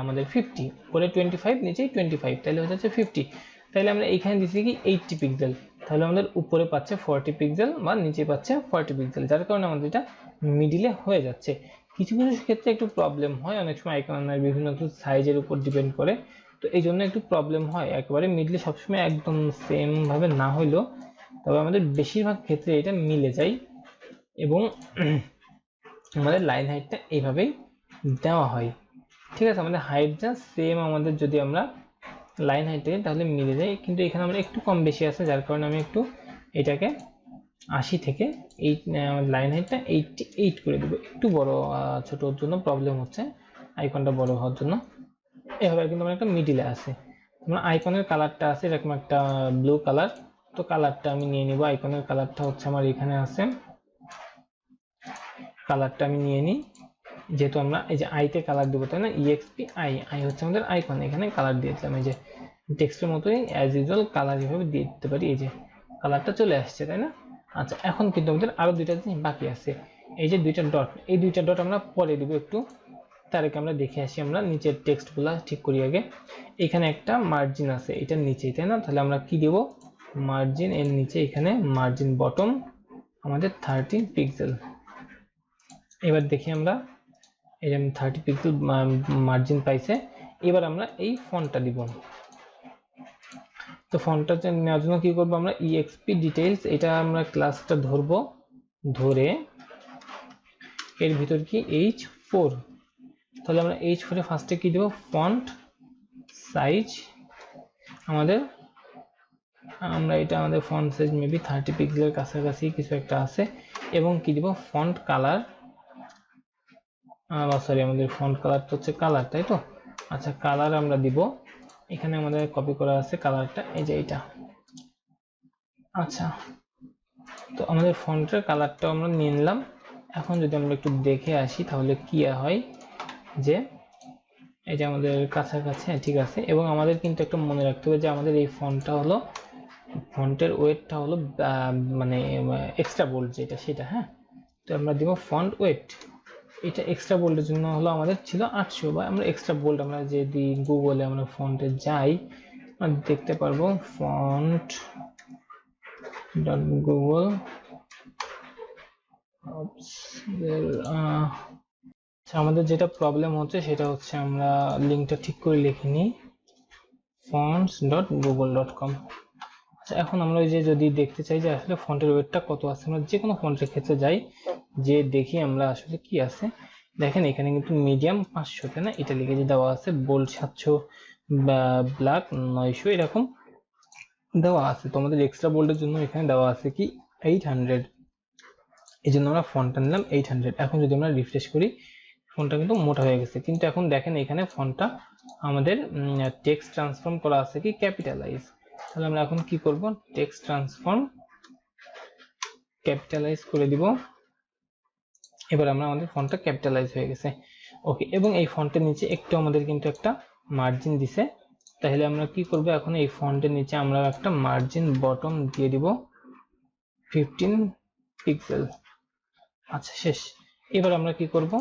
আমাদের 50, উপরে 25 নিচেই 25, তাহলে হয়ে যাচ্ছে 50। তাহলে আমরা এইখানে দিচ্ছি কি 80 পিক্সেল, তাহলে আমাদের উপরে পাচ্ছে 40 পিক্সেল বা নিচে পাচ্ছে 40 পিক্সেল, যার কারণে আমাদের এটা মিডিলে হয়ে যাচ্ছে। কিছু কিছু ক্ষেত্রে একটু প্রবলেম হয়, অনেক সময় আইকনের বিভিন্ন সাইজের উপর ডিপেন্ড করে, তো এই জন্য একটু প্রবলেম হয়, একবারে মিডলে সবসময় একদম সেম ভাবে না হইলেও, তবে আমাদের বেশিরভাগ ক্ষেত্রে এটা মিলে যায়। এবং আমাদের লাইন হাইটটা এইভাবেই দেওয়া হয়, ঠিক আছে? আমাদের হাইট যা সেম, আমাদের যদি আমরা লাইন হাইট দিই তাহলে মিলে যায়, কিন্তু এখানে আমরা একটু কম বেশি আছে, যার কারণে আমি একটু এটাকে 80 থেকে লাইন হাইটটা 88 করে দেবো। একটু বড় ছোটোর জন্য প্রবলেম হচ্ছে, আইকনটা বড় হওয়ার জন্য। এভাবে কিন্তু আমার একটা মিডিলে আছে। তোমার আইকনের কালারটা আছে এরকম একটা ব্লু কালার, তো কালারটা আমি নিয়ে নিব। আইকনের কালারটা হচ্ছে আমার এখানে আছে, কালারটা আমি নিয়ে নিই। যেহেতু আমরা এই যে আইতে কালার দেবো, তাই না, EXP আই হচ্ছে আমাদের আইকন, এখানে কালার দিয়েছিলাম, এই যে টেক্সটের মতোই অ্যাজ ইউজুয়াল কালার এভাবে দিয়ে দিতে পারি, এই যে কালারটা চলে আসছে, তাই না? আচ্ছা, এখন কিন্তু আমাদের আরো দুইটা জিনিস বাকি আছে। এই যে দুইটা ডট, এই দুইটা ডট আমরা পরে দিব একটু, তার আগে আমরা দেখে আসি, আমরা নিচের টেক্সটগুলো ঠিক করি আগে। এখানে একটা মার্জিন আছে এটার নিচেই, তাই না? তাহলে আমরা কি দেব, মার্জিন এর নিচে এখানে মার্জিন বটম আমাদের 30 পিক্সেল। এবার দেখি আমরা এই যে 30 পিক্সেল মার্জিন পাইছে। এবার আমরা এই ফন্টটা দিব। তো ফন্টটা নেওয়ার জন্য কি করবো, আমরা EXP ডিটেইলস, এটা আমরা ক্লাসটা ধরবো, ধরে এর ভিতর কি H4, তাহলে আমরা H4 এ ফার্স্টে কি দেব, ফন্ট সাইজ আমাদের, আমরা এটা আমাদের ফন্ট সাইজ মেবি 30 পিক্সেলের কাছাকাছি কিছু একটা আছে, এবং কি দিব, ফন্ট কালার, সরি আমাদের ফন্ট কালারটা হচ্ছে কালার, তাই তো? আচ্ছা, কালার আমরা দিব, এখানে আমাদের কপি করা আছে কালারটা, এই যে এটা। আচ্ছা, তো আমাদের ফন্টের কালারটা আমরা নিয়ে নিলাম। এখন যদি আমরা একটু দেখে আসি তাহলে কি হয়, যে এই যে আমাদের কাছাকাছি, ঠিক আছে। এবং আমাদের কিন্তু একটা মনে রাখতে হবে যে আমাদের এই ফন্টটা হলো, ফন্টের ওয়েটটা হলো মানে এক্সট্রা বোল্ড যেটা সেটা, হ্যাঁ। তো আমরা দিব ফন্ট ওয়েট, এটা এক্সট্রা বোল্ডের জন্য হলো আমাদের ছিল 800, বা আমরা এক্সট্রা বোল্ড, আমরা যদি গুগলে আমরা ফন্টে যাই আমরা দেখতে পারবো ফন্ট ডট গুগল। আমাদের যেটা প্রবলেম হচ্ছে সেটা হচ্ছে আমরা লিঙ্কটা ঠিক করে লিখিনি, fonts.google.com। আচ্ছা, এখন আমরা ওই যে যদি দেখতে চাই যে আসলে ফন্টের ওয়েটটা কত আছে, আমরা যে কোনো ফন্টের ক্ষেত্রে যাই, যে দেখি আমরা আসলে কি আছে। দেখেন এখানে কিন্তু মিডিয়াম 500, তাই না, এটা লিখে যে দেওয়া আছে, বোল্ড 700 বা ব্ল্যাক 900 এরকম দেওয়া আছে। তোমাদের এক্সট্রা বোল্ডের জন্য এখানে দেওয়া আছে কি 800, এই জন্য আমরা ফন্টটা নিলাম 800। এখন যদি আমরা রিফ্রেশ করি, ফন্টটা কিন্তু মোটা হয়ে গেছে, কিন্তু এখন দেখেন এখানে ফন্টটা আমাদের টেক্সট ট্রান্সফর্ম করা আছে কি ক্যাপিটালাইজ। তাহলে আমরা এখন কি করব, টেক্সট ট্রান্সফর্ম ক্যাপিটালাইজ করে দিব। এবার আমরা আমাদের ফন্টটা ক্যাপিটালাইজ হয়ে গেছে। ওকে, এবং এই ফন্টের নিচে একটু আমাদের কিন্তু একটা মার্জিন দিছে। তাহলে আমরা কি করব, এখন এই ফন্টের নিচে আমরা একটা মার্জিন বটম দিয়ে দিব 15 পিক্সেল। আচ্ছা, শেষ। এবার আমরা কি করব,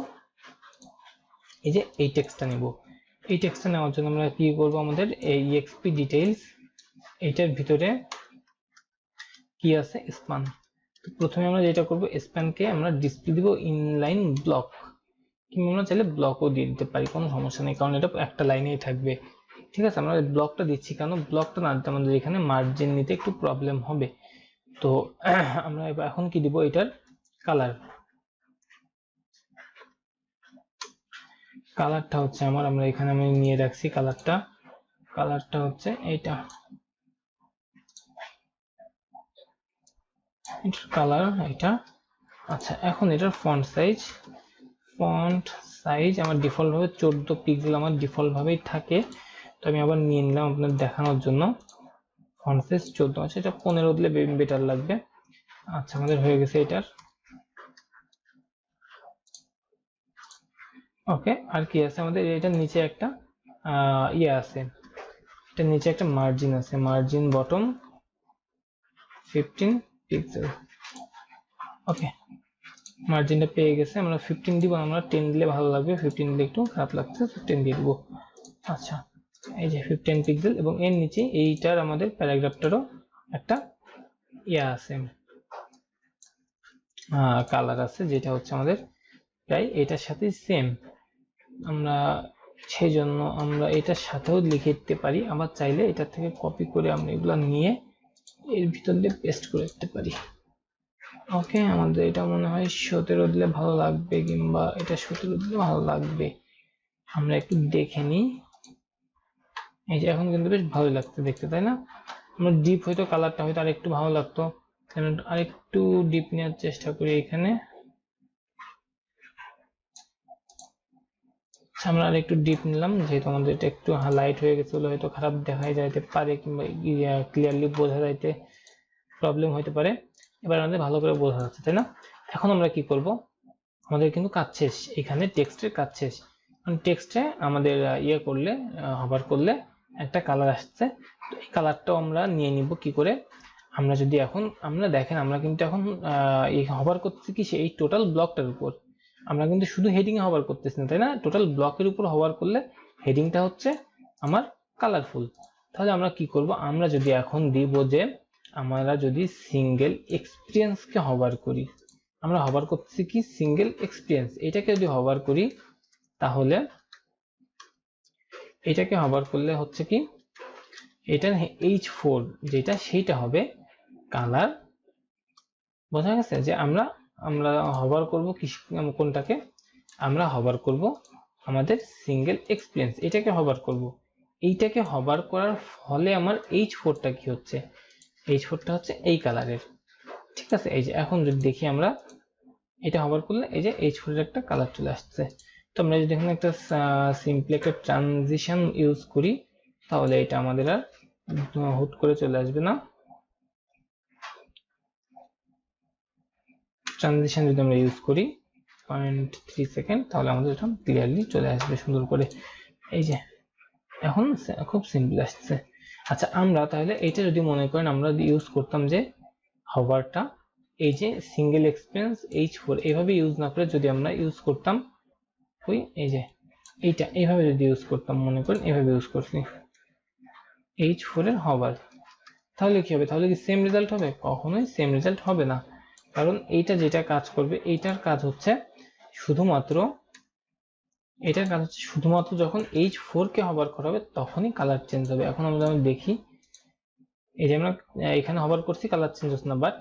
এই যে এই টেক্সটটা নেব। এই টেক্সটটা নেওয়ার জন্য আমরা কি করব, আমাদের এই এক্সপি ডিটেইলস এইটার ভিতরে কি আছে, স্প্যান। তো প্রথমে আমরা যেটা করব, স্প্যানকে আমরা ডিসপ্লে দিব ইনলাইন ব্লক, কিংবা আমরা চাইলে ব্লকও দিয়ে দিতে পারি, কোনো সমস্যা নেই, কারণ এটা একটা লাইনেই থাকবে। ঠিক আছে, আমরা ব্লকটা দিচ্ছি কেন, ব্লকটা না দিতে আমাদের এখানে মার্জিন নিতে একটু প্রবলেম হবে। তো আমরা এখন কি দিব, এটার কালার, কালারটা হচ্ছে আমরা এখানে আমি নিয়ে রাখছি কালারটা হচ্ছে এইটা, এটার কালার এটা। আচ্ছা, এখন এটার ফন্ট সাইজ আমার ডিফল্ট ভাবে 14 পিক্সেল আমার ডিফল্ট ভাবেই থাকে। তো আমি আবার নিয়ে নিলাম আপনাদের দেখানোর জন্য, ফন্ট সাইজ 14 আছে, এটা 15 দিলে বেটার লাগবে। আচ্ছা, আমাদের হয়ে গেছে এটার। ওকে, আর কি আছে আমাদের, এটার নিচে একটা ইয়ে আছে, এটার নিচে একটা মার্জিন আছে, মার্জিন বটম 15 পিক্সেল। ওকে, মার্জিনটা পেয়ে গেছে, আমরা 15 দিব, আমরা 10 দিলে ভালো লাগবে, 15 দিলে একটু খারাপ লাগছে, 10 দিয়ে দিব। আচ্ছা, এই যে 15 পিক্সেল, এবং এর নিচে এইটার আমাদের প্যারাগ্রাফটারও একটা ইয়া আছে, কালার আছে, যেটা হচ্ছে আমাদের প্রায় এটার সাথে সেম। আমরা সেই জন্য আমরা এটার সাথেও লিখে দিতে পারি, আবার চাইলে এটা থেকে কপি করে আমরা এগুলো নিয়ে এর ভিতর দিয়ে পেস্ট করে দিতে পারি। ওকে, আমাদের এটা মনে হয় 17 দিলে ভালো লাগবে, কিংবা এটা 17 দিলে ভালো লাগবে, আমরা একটু দেখে নিই। এই যে এখন কিন্তু বেশ ভালো লাগছে দেখতে, তাই না? আমরা ডিপ হয়তো কালারটা হয়তো আরেকটু ভালো লাগতো, আরেকটু ডিপ নেওয়ার চেষ্টা করি এখানে। আমরা আরেকটু ডিপ নিলাম, যেহেতু আমাদের এটা একটু লাইট হয়ে গেছে, হয়তো খারাপ দেখা যাইতে পারে, কিংবা ক্লিয়ারলি বোঝা যাইতে প্রবলেম হতে পারে। এবার আমাদের ভালো করে বোঝা যাচ্ছে, তাই না? এখন আমরা কি করব, আমাদের কিন্তু কাজ শেষ, এখানে টেক্সটের কাজ শেষ। কারণ টেক্সটে আমাদের ইয়ে করলে, হভার করলে একটা কালার আসছে। তো এই কালারটাও আমরা নিয়ে নিব কি করে, আমরা যদি এখন আমরা দেখেন, আমরা কিন্তু এখন এই হভার করতেছি কি এই টোটাল ব্লকটার উপর, আমরা কিন্তু শুধু হেডিং এ হভার করতেছি না, তাই না? টোটাল ব্লকের উপর হভার করলে হেডিংটা হচ্ছে আমার কালারফুল। তাহলে আমরা কি করব, আমরা যদি এখন দিব যে আমরা যদি সিঙ্গেল এক্সপিরিয়েন্সকে হভার করি, আমরা হভার করতেছি কি সিঙ্গেল এক্সপিরিয়েন্স, এটাকে যদি হভার করি, তাহলে এটাকে হভার করলে হচ্ছে কি, এটা H4 যেটা, সেইটা হবে কালার। বোঝা গেছে যে আমরা আমরা হভার করব কি, কোনটাকে আমরা হভার করব, আমাদের সিঙ্গেল এক্সপিরিয়েন্স, এটাকে হভার করব। এইটাকে হভার করার ফলে আমার H4টা কি হচ্ছে, H4টা হচ্ছে এই কালারের। ঠিক আছে, এই যে এখন যদি দেখি আমরা এটা হভার করলে এই যে H4 এর একটা কালার চলে আসছে। তো আমরা যদি এখানে একটা সিম্পলি একটা ট্রানজিশন ইউজ করি, তাহলে এটা আমাদের আর হুট করে চলে আসবে না। ট্রানজিশন যদি আমরা ইউজ করি 0.3 সেকেন্ড, তাহলে আমাদের এটা ক্লিয়ারলি চলে আসবে সুন্দর করে। এই যে এখন খুব সিম্পল আসছে। আচ্ছা, আমরা তাহলে এটা যদি মনে করেন আমরা ইউজ করতাম যে হভারটা, এই যে সিঙ্গেল এক্সপিরিয়েন্স H4 এইভাবে ইউজ না করে যদি আমরা ইউজ করতাম ওই এই যে এইটা এইভাবে যদি ইউজ করতাম, মনে করেন এইভাবে ইউজ করছি H4 এর হভার, তাহলে কি হবে, তাহলে কি সেম রেজাল্ট হবে? কখনোই সেম রেজাল্ট হবে না। কারণ এইটা যেটা কাজ করবে, এইটার কাজ হচ্ছে শুধুমাত্র, এটার কাজ হচ্ছে শুধুমাত্র যখন H4 কে হভার করা হবে তখনই কালার চেঞ্জ হবে। এখন আমরা দেখি, এই যে আমরা এখানে হভার করছি, কালার চেঞ্জ হচ্ছে না, বাট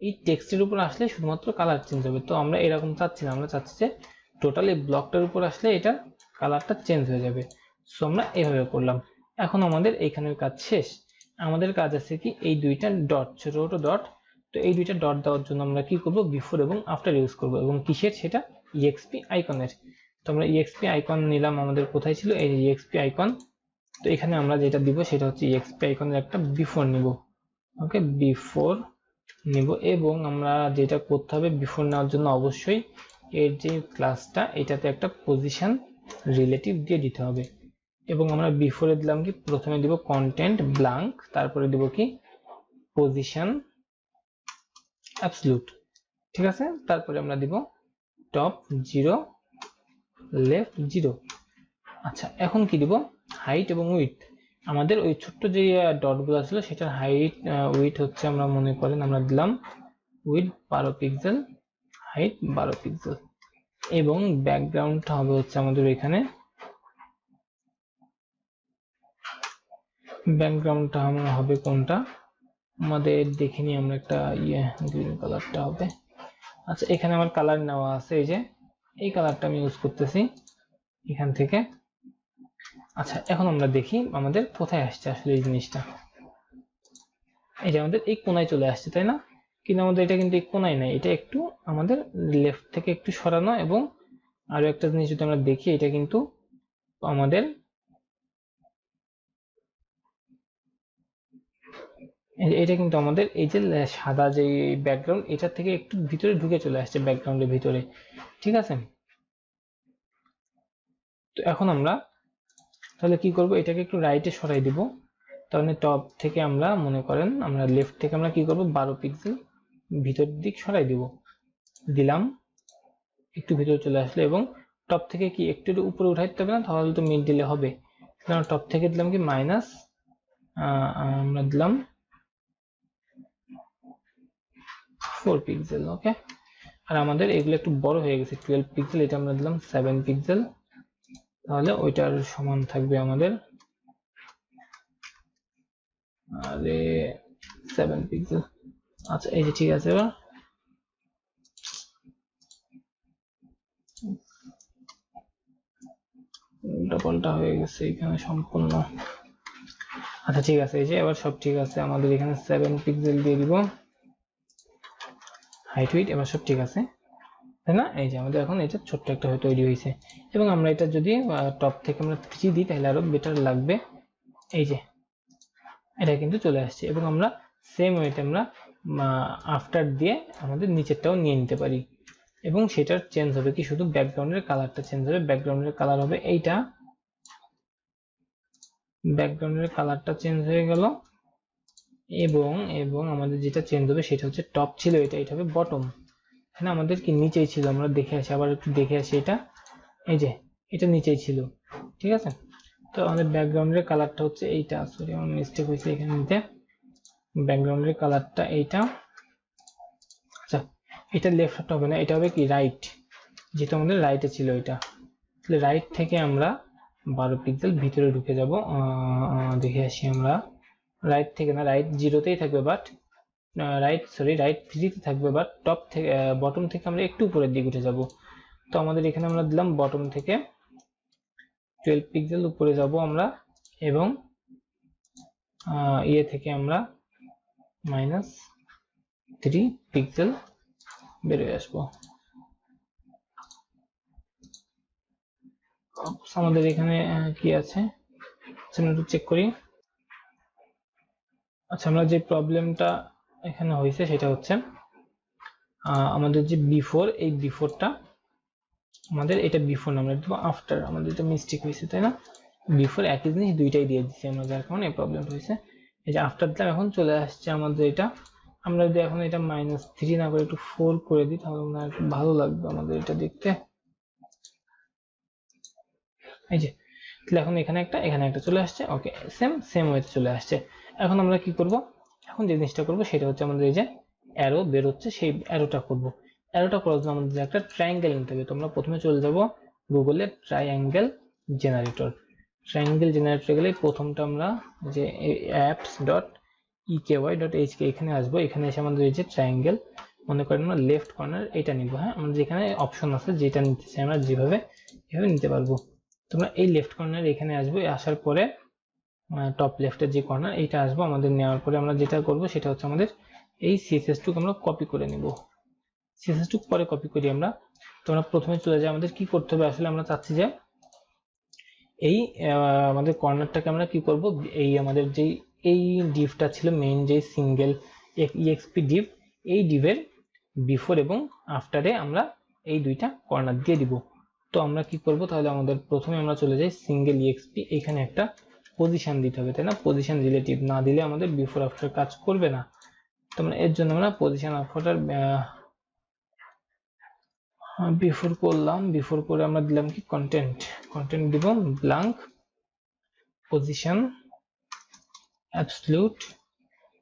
এই টেক্সটের উপর আসলে শুধুমাত্র কালার চেঞ্জ হবে। তো আমরা এরকম চাচ্ছি না, আমরা চাচ্ছি যে টোটাল এই ব্লকটার উপর আসলে এটা কালারটা চেঞ্জ হয়ে যাবে। সো আমরা এইভাবে করলাম। এখন আমাদের এইখানের কাজ শেষ। আমাদের কাজ আছে কি, এই দুইটা ডট, ছোট ছোট ডট, তো তো এই দুইটা ডট দেওয়ার জন্য আমরা কি করব, বিফোর এবং আফটার ইউজ করব, এবং কিসের, সেটা ইএক্সপি আইকনের। তো আমরা ইএক্সপি আইকন নিলাম, আমাদের কোথায় ছিল, এই ইএক্সপি আইকন। তো এখানে আমরা যেটা দিব সেটা হচ্ছে ইএক্সপি আইকনের একটা বিফোর নিব। ওকে, বিফোর নিব, এবং আমরা যেটা করতে হবে বিফোর নেওয়ার জন্য অবশ্যই এর যে ক্লাসটা এটাতে একটা পজিশন রিলেটিভ দিয়ে দিতে হবে। এবং আমরা বিফোরে দিলাম কি, প্রথমে দিব কন্টেন্ট ব্ল্যাঙ্ক, তারপরে দিব কি পজিশন অ্যাবসলিউট, ঠিক আছে। তারপরে আমরা দিব টপ 0 লেফট 0। আচ্ছা, এখন কি দিব, হাইট এবং উইডথ। আমাদের ওই ছোট্ট যে ডটগুলো ছিল সেটার হাইট উইডথ হচ্ছে, আমরা মনে করেন আমরা দিলাম উইডথ 12 পিক্সেল, হাইট 12 পিক্সেল, এবং ব্যাকগ্রাউন্ডটা হবে হচ্ছে আমাদের এখানে, ব্যাকগ্রাউন্ডটা হবে কোনটা আমাদের দেখে নিই আমরা, একটা গ্রিন কালারটা হবে। আচ্ছা, এখানে আমার কালার নেওয়া আছে, এই যে এই কালারটা আমি ইউজ করতেছি এখান থেকে। আচ্ছা, এখন আমরা দেখি আমাদের কোথায় আসছে আসলে এই জিনিসটা। এই যে আমাদের এই কোনায় চলে আসছে, তাই না? কিন্তু আমাদের এটা কিন্তু এই কোনায় নাই, এটা একটু আমাদের লেফট থেকে একটু সরানো। এবং আরো একটা জিনিস যদি আমরা দেখি, এটা কিন্তু আমাদের এটা কিন্তু আমাদের এই যে সাদা যে ব্যাকগ্রাউন্ড, এটা থেকে একটু ভিতরে ঢুকে চলে আসছে ব্যাকগ্রাউন্ডের ভিতরে, ঠিক আছে। তো এখন আমরা তাহলে কি করব, এটাকে একটু রাইটে সরাই দিব। তাহলে টপ থেকে আমরা মনে করেন আমরা লেফট থেকে আমরা কি করব, 12 পিক্সেল ভিতর দিক সরাই দিব, দিলাম, একটু ভিতরে চলে আসলো। এবং টপ থেকে কি একটু উপরে উঠাইতে হবে না, তাহলে তো মিড দিলে হবে। টপ থেকে দিলাম কি মাইনাস, আমরা দিলাম 4 পিক্সেল। ওকে, আর আমাদের এগুলো একটু বড় হয়ে গেছে, 12 পিক্সেল, এটা আমরা দিলাম 7 পিক্সেল, তাহলে ওইটার সমান থাকবে আমাদের, আরে 7 পিক্সেল। আচ্ছা, এই যে ঠিক আছে, এবার উল্টা পাল্টা হয়ে গেছে এখানে সম্পূর্ণ। আচ্ছা ঠিক আছে, এই যে এবার সব ঠিক আছে, আমাদের এখানে 7 পিক্সেল দিয়ে দিব, হাইট উইডথ এবার সব ঠিক আছে, তাই না? এই যে আমাদের এখন এটা ছোট্ট একটা হয়ে তৈরি হয়েছে। এবং আমরা এটা যদি টপ থেকে আমরা 3 দিই তাহলে আরো বেটার লাগবে। এই যে এটা কিন্তু চলে আসছে, এবং আমরা সেম ওয়েতে আমরা আফটার দিয়ে আমাদের নিচেরটাও নিয়ে নিতে পারি। এবং সেটার চেঞ্জ হবে কি, শুধু ব্যাকগ্রাউন্ডের কালারটা চেঞ্জ হবে। ব্যাকগ্রাউন্ডের কালার হবে এইটা, ব্যাকগ্রাউন্ডের কালারটা চেঞ্জ হয়ে গেল। এবং এবং আমাদের যেটা চেঞ্জ হবে সেটা হচ্ছে, টপ ছিল এটা, এটা হবে বটম, হ্যাঁ আমাদের কি নিচেই ছিল, আমরা দেখে আসি, আবার একটু দেখে আসি। এটা এই যে এটা নিচেই ছিল, ঠিক আছে। তো আমাদের ব্যাকগ্রাউন্ডের কালারটা হচ্ছে এইটা, সরি আমার মিস্টেক হয়েছে এখানে নিতে, ব্যাকগ্রাউন্ডের কালারটা এইটা। আচ্ছা, এটা লেফট হবে না, এটা হবে কি রাইট, যেটা আমাদের রাইটে ছিল এটা। তাহলে রাইট থেকে আমরা 12 পিক্সেল ভিতরে ঢুকে যাব, দেখে আসি আমরা। রাইট থেকে না, রাইট 0তেই থাকবে, বাট রাইট 3তে থাকবে, বাট টপ থেকে বটম থেকে আমরা একটু উপরের দিকে উঠে যাব। তো আমাদের এখানে আমরা দিলাম বটম থেকে 12 পিক্সেল উপরে যাব আমরা, এবং ইয়ে থেকে আমরা -3 পিক্সেল বেরিয়ে আসবো। আমাদের এখানে কি আছে আমরা একটু চেক করি। আচ্ছা, আমরা যে প্রবলেমটা এখানে হয়েছে সেটা হচ্ছে আমাদের যে বিফোর, এই বিফোরটা আমাদের এটা বিফোর না, আমরা দেব আফটার, আমাদের এটা মিস্টেক হয়েছে, তাই না? বিফোর একই জিনিস দুইটাই দিয়ে দিচ্ছি আমরা, যার কারণে এই প্রবলেমটা হয়েছে। এই যে আফটার দিলাম, এখন চলে আসছে আমাদের এটা। আমরা যদি এখন এটা -3 না করে একটু 4 করে দিই তাহলে মনে হয় ভালো লাগবে আমাদের এটা দেখতে। এই যে তাহলে এখন এখানে একটা চলে আসছে। ওকে, সেম ওয়েতে চলে আসছে। এখন আমরা কি করব, এখন যে জিনিসটা করব সেটা হচ্ছে আমাদের এই যে অ্যারো বের হচ্ছে, সেই অ্যারোটা করব। অ্যারোটা করার জন্য আমাদের একটা ট্রায়াঙ্গেল নিতে হবে। তোমরা প্রথমে চলে যাব গুগলে, ট্রায়াঙ্গেল জেনারেটর। ট্রায়াঙ্গেল জেনারেটর গেলে প্রথমটা আমরা যে apps.eky.hk এখানে আসবো। এখানে এসে আমাদের এই যে ট্রায়াঙ্গেল, মনে করেন আমরা লেফট কর্নার এটা নিব। হ্যাঁ, আমাদের যেখানে অপশন আছে যেটা নিতে চাই আমরা যেভাবে এভাবে নিতে পারবো। তোমরা এই লেফট কর্নার এখানে আসবে, আসার পরে টপ লেফটের যে কর্নার এইটা আসবো। আমাদের নেওয়ার পরে আমরা যেটা করব সেটা হচ্ছে আমাদের এই CSS2 আমরা কপি করে নিব। CSS2 পরে কপি করি আমরা। তো আমরা প্রথমে চলে যাই, আমাদের কি করতে হবে আসলে, আমরা চাচ্ছি যে এই আমাদের কর্নারটাকে আমরা কি করব, এই আমাদের যেই এই ডিভটা ছিল মেইন যে সিঙ্গেল exp ডিভ, এই ডিভের বিফোর এবং আফটারে আমরা এই দুইটা কর্নার দিয়ে দিব। তো আমরা কি করব তাহলে, আমাদের প্রথমে আমরা চলে যাই সিঙ্গেল exp, এখানে একটা পজিশন দিতে হবে, তাই না? পজিশন রিলেটিভ না দিলে আমাদের বিফোর আফটার কাজ করবে না। তো আমরা এর জন্য আমরা পজিশন আফটার বিফোর করলাম, বিফোর করে আমরা দিলাম কি কন্টেন্ট দিব ব্ল্যাঙ্ক পজিশন অ্যাবসলিউট,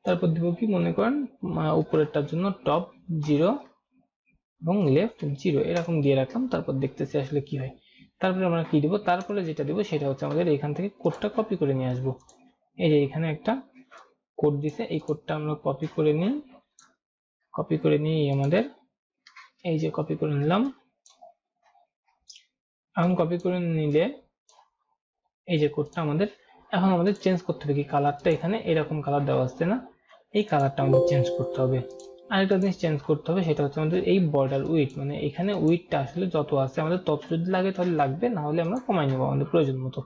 তারপর দিব কি মনে করেন উপরেরটার জন্য টপ 0 এবং লেফট 0 এরকম দিয়ে রাখলাম। তারপর দেখতেছি আসলে কি হয়। তারপরে আমরা কি দিব, তারপরে যেটা দিব সেটা হচ্ছে আমাদের এখান থেকে কোডটা কপি করে নিয়ে আসবো। এই যে এখানে একটা কোড দিছে, এই কোডটা আমরা কপি করে নিই, কপি করে নিই আমাদের এই যে কপি করে নিলাম। এখন কপি করে নিলে এই যে কোডটা আমাদের এখন আমাদের চেঞ্জ করতে হবে কি, কালারটা এখানে এরকম কালার দেওয়া আছে না, এই কালারটা আমাদের চেঞ্জ করতে হবে। আরেকটা জিনিস চেঞ্জ করতে হবে, সেটা হচ্ছে আমাদের এই বর্ডার উইডথ, মানে এখানে উইডথটা আসলে যত আছে আমাদের তত যদি লাগে তাহলে লাগবে, না হলে আমরা কমাই নেবো আমাদের প্রয়োজন মতো।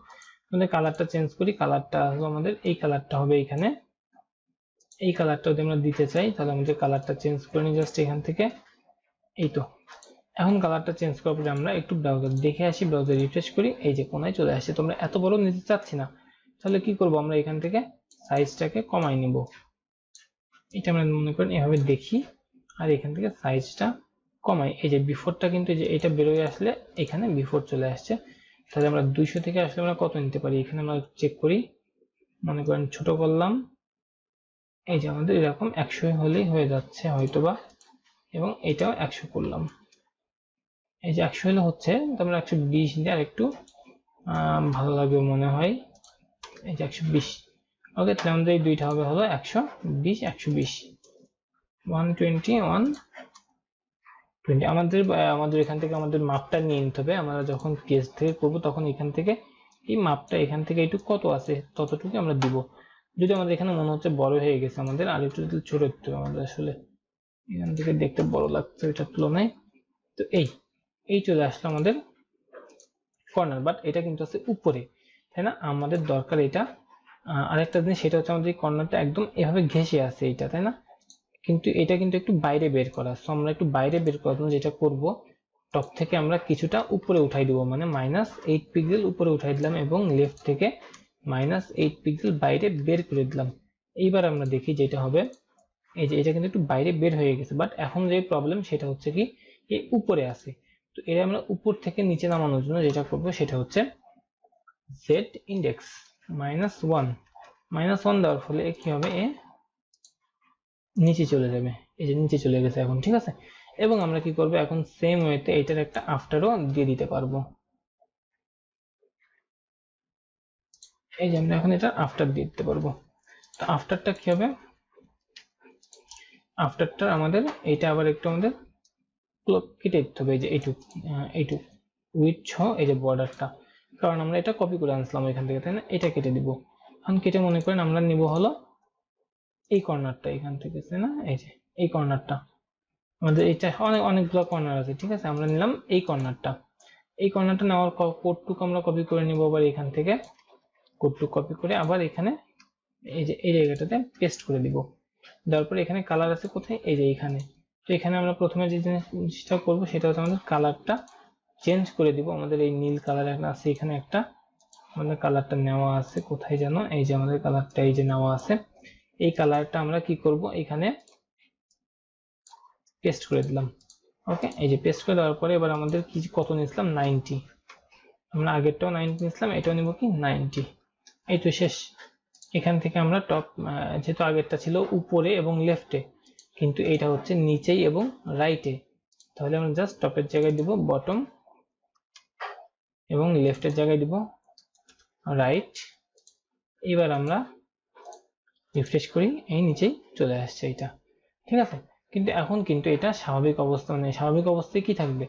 আমাদের কালারটা চেঞ্জ করি, কালারটা হলো আমাদের এই কালারটা হবে এখানে, এই কালারটা যদি আমরা দিতে চাই তাহলে আমাদের কালারটা চেঞ্জ করে নিই জাস্ট এখান থেকে। এই তো এখন কালারটা চেঞ্জ করার পরে আমরা একটু ব্রাউজার দেখে আসি, ব্রাউজার রিফ্রেশ করি, এই যে কোনায় চলে আসে। তোমরা এত বড় নিতে চাচ্ছি না, তাহলে কি করব, আমরা এখান থেকে সাইজটাকে কমাই নিব। এটা আমরা মনে করেন এভাবে দেখি, আর এখান থেকে সাইজটা কমাই। এই যে বিফোরটা কিন্তু যে এটা বেরোয় আসলে এখানে বিফোর চলে আসছে, তাহলে আমরা 200 থেকে আসলে আমরা কত নিতে পারি, এখানে আমরা চেক করি, মনে করেন ছোট করলাম, এই যে আমাদের এরকম 100 হলেই হয়ে যাচ্ছে হয়তোবা, এবং এটাও 100 করলাম। এই যে 100 হলে হচ্ছে, তো আমরা 120 দিয়ে আর একটু ভালো লাগবে মনে হয়, এই যে 120। ওকে, তাহলে আমাদের এই দুইটা হবে হলো 120 120 120 120। আমাদের এখান থেকে আমাদের মাপটা নিয়ে নিতে হবে। আমরা যখন পেজ থেকে করব তখন এখান থেকে এই মাপটা এখান থেকে একটু কত আছে ততটুকু আমরা দিব। যদি আমাদের এখানে মনে হচ্ছে বড় হয়ে গেছে, আমাদের আর একটু ছোট করতে হবে, আমাদের আসলে এখান থেকে দেখতে বড় লাগছে এটার তুলনায়। তো এই চলে আসলো আমাদের কর্নার, বাট এটা কিন্তু আছে উপরে, তাই না? আমাদের দরকার এটা। আরেকটা জিনিস সেটা হচ্ছে আমাদের কর্নারটা একদম এভাবে ঘেঁষে আছে এইটা, তাই না? কিন্তু এটা কিন্তু একটু বাইরে বের করা, সো আমরা একটু বাইরে বের করার জন্য যেটা করব, টপ থেকে আমরা কিছুটা উপরে উঠাই দিব, মানে -8 পিক্সেল উপরে উঠাই দিলাম এবং লেফট থেকে -8 পিক্সেল বাইরে বের করে দিলাম। এইবার আমরা দেখি যেটা হবে, এই যে এটা কিন্তু একটু বাইরে বের হয়ে গেছে, বাট এখন যে প্রবলেম সেটা হচ্ছে কি এই উপরে আছে। তো এটা আমরা উপর থেকে নিচে নামানোর জন্য যেটা করব সেটা হচ্ছে z ইন্ডেক্স -1 দেওয়ার ফলে কি হবে, এ নিচে চলে যাবে। এই যে নিচে চলে গেছে এখন, ঠিক আছে? এবং আমরা কি করব এখন, সেম ওয়েতে এটার একটা আফটারও দিয়ে দিতে পারবো। এই যে আমরা এখন এটা আফটার দিয়ে দিতে পারবো। তো আফটারটা কি হবে, আফটারটা আমাদের এটা আবার একটু আমাদের কেটে দিতে হবে, এই যে এইটুক উইথ সহ এই যে বর্ডারটা, কারণ আমরা এটা কপি করে আনছিলাম এখান থেকে, তাই না? এটা কেটে দিব। এখন কেটে মনে করেন আমরা নিব হলো এই কর্নারটা এখান থেকে, তাই না? এই যে এই কর্নারটা আমাদের, এটা অনেকগুলো কর্নার আছে, ঠিক আছে? আমরা নিলাম এই কর্নারটা। এই কর্নারটা নেওয়ার কোডটুকু আমরা কপি করে নিব আবার এখান থেকে, কোডটুকু কপি করে আবার এখানে এই যে এই জায়গাটাতে পেস্ট করে দিব। দেওয়ার পরে এখানে কালার আছে কোথায়, এই যে এখানে। তো এখানে আমরা প্রথমে যে জিনিসটা করব সেটা হচ্ছে আমাদের কালারটা চেঞ্জ করে দিব। আমাদের এই নীল কালার একটা আছে এখানে, একটা আমাদের কালারটা নেওয়া আছে কোথায় যেন, এই যে আমাদের কালারটা এই যে নেওয়া আছে, এই কালারটা আমরা কি করব এখানে পেস্ট করে দিলাম। ওকে, এই যে পেস্ট করে দেওয়ার পরে এবার আমাদের কি কত নিয়েছিলাম, 90। আমরা আগেরটাও 90 নিয়েছিলাম, এটাও নিব কি 90। এই তো শেষ। এখান থেকে আমরা টপ, যেহেতু আগেরটা ছিল উপরে এবং লেফটে, কিন্তু এটা হচ্ছে নিচেই এবং রাইটে, তাহলে আমরা জাস্ট টপের জায়গায় দিব বটম এবং লেফটের জায়গায় দিব রাইট। এবার আমরা রিফ্রেশ করি, এই নিচেই চলে আসছে এটা, ঠিক আছে? কিন্তু এখন কিন্তু এটা স্বাভাবিক অবস্থা, মানে স্বাভাবিক অবস্থায় কি থাকবে,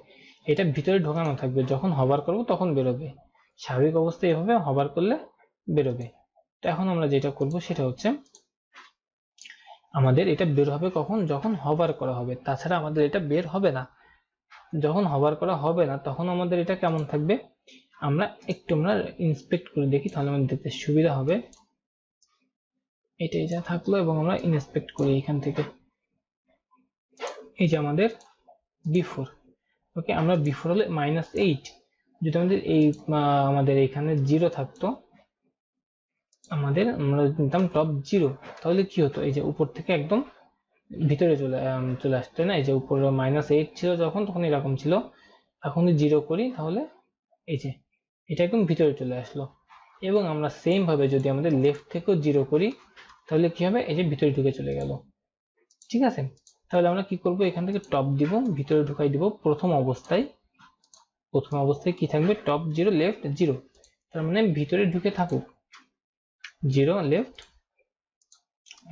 এটা ভিতরে ঢোকানো থাকবে, যখন হবার করব তখন বেরোবে। স্বাভাবিক অবস্থায় এভাবে হবার করলে বেরোবে। তো এখন আমরা যেটা করব সেটা হচ্ছে আমাদের এটা বের হবে কখন, যখন হভার করা হবে, তাছাড়া আমাদের এটা বের হবে না। যখন হভার করা হবে না তখন আমাদের এটা কেমন থাকবে, আমরা ইন্সপেক্ট করে দেখি, তাহলে আমাদের দেখতে সুবিধা হবে। এটাই যা থাকলো এবং আমরা ইন্সপেক্ট করি এখান থেকে। এই যে আমাদের বিফোর, ওকে, আমরা বিফোর হলে -8, যদি আমাদের এখানে 0 থাকতো, আমরা নিতাম টপ 0, তাহলে কি হতো, এই যে উপর থেকে একদম ভিতরে চলে আসতো না। এই যে উপরে -8 ছিল যখন, তখন এরকম ছিল। এখন 0 করি তাহলে এই যে এটা একদম ভিতরে চলে আসলো। এবং আমরা সেম ভাবে যদি আমাদের লেফট থেকেও 0 করি তাহলে কি হবে, এই যে ভিতরে ঢুকে চলে গেল। ঠিক আছে, তাহলে আমরা কি করব, এখান থেকে টপ দিব, ভিতরে ঢুকাই দিব। প্রথম অবস্থায় কি থাকবে, টপ 0 লেফট 0, তার মানে ভিতরে ঢুকে থাকুক 0 লেফট,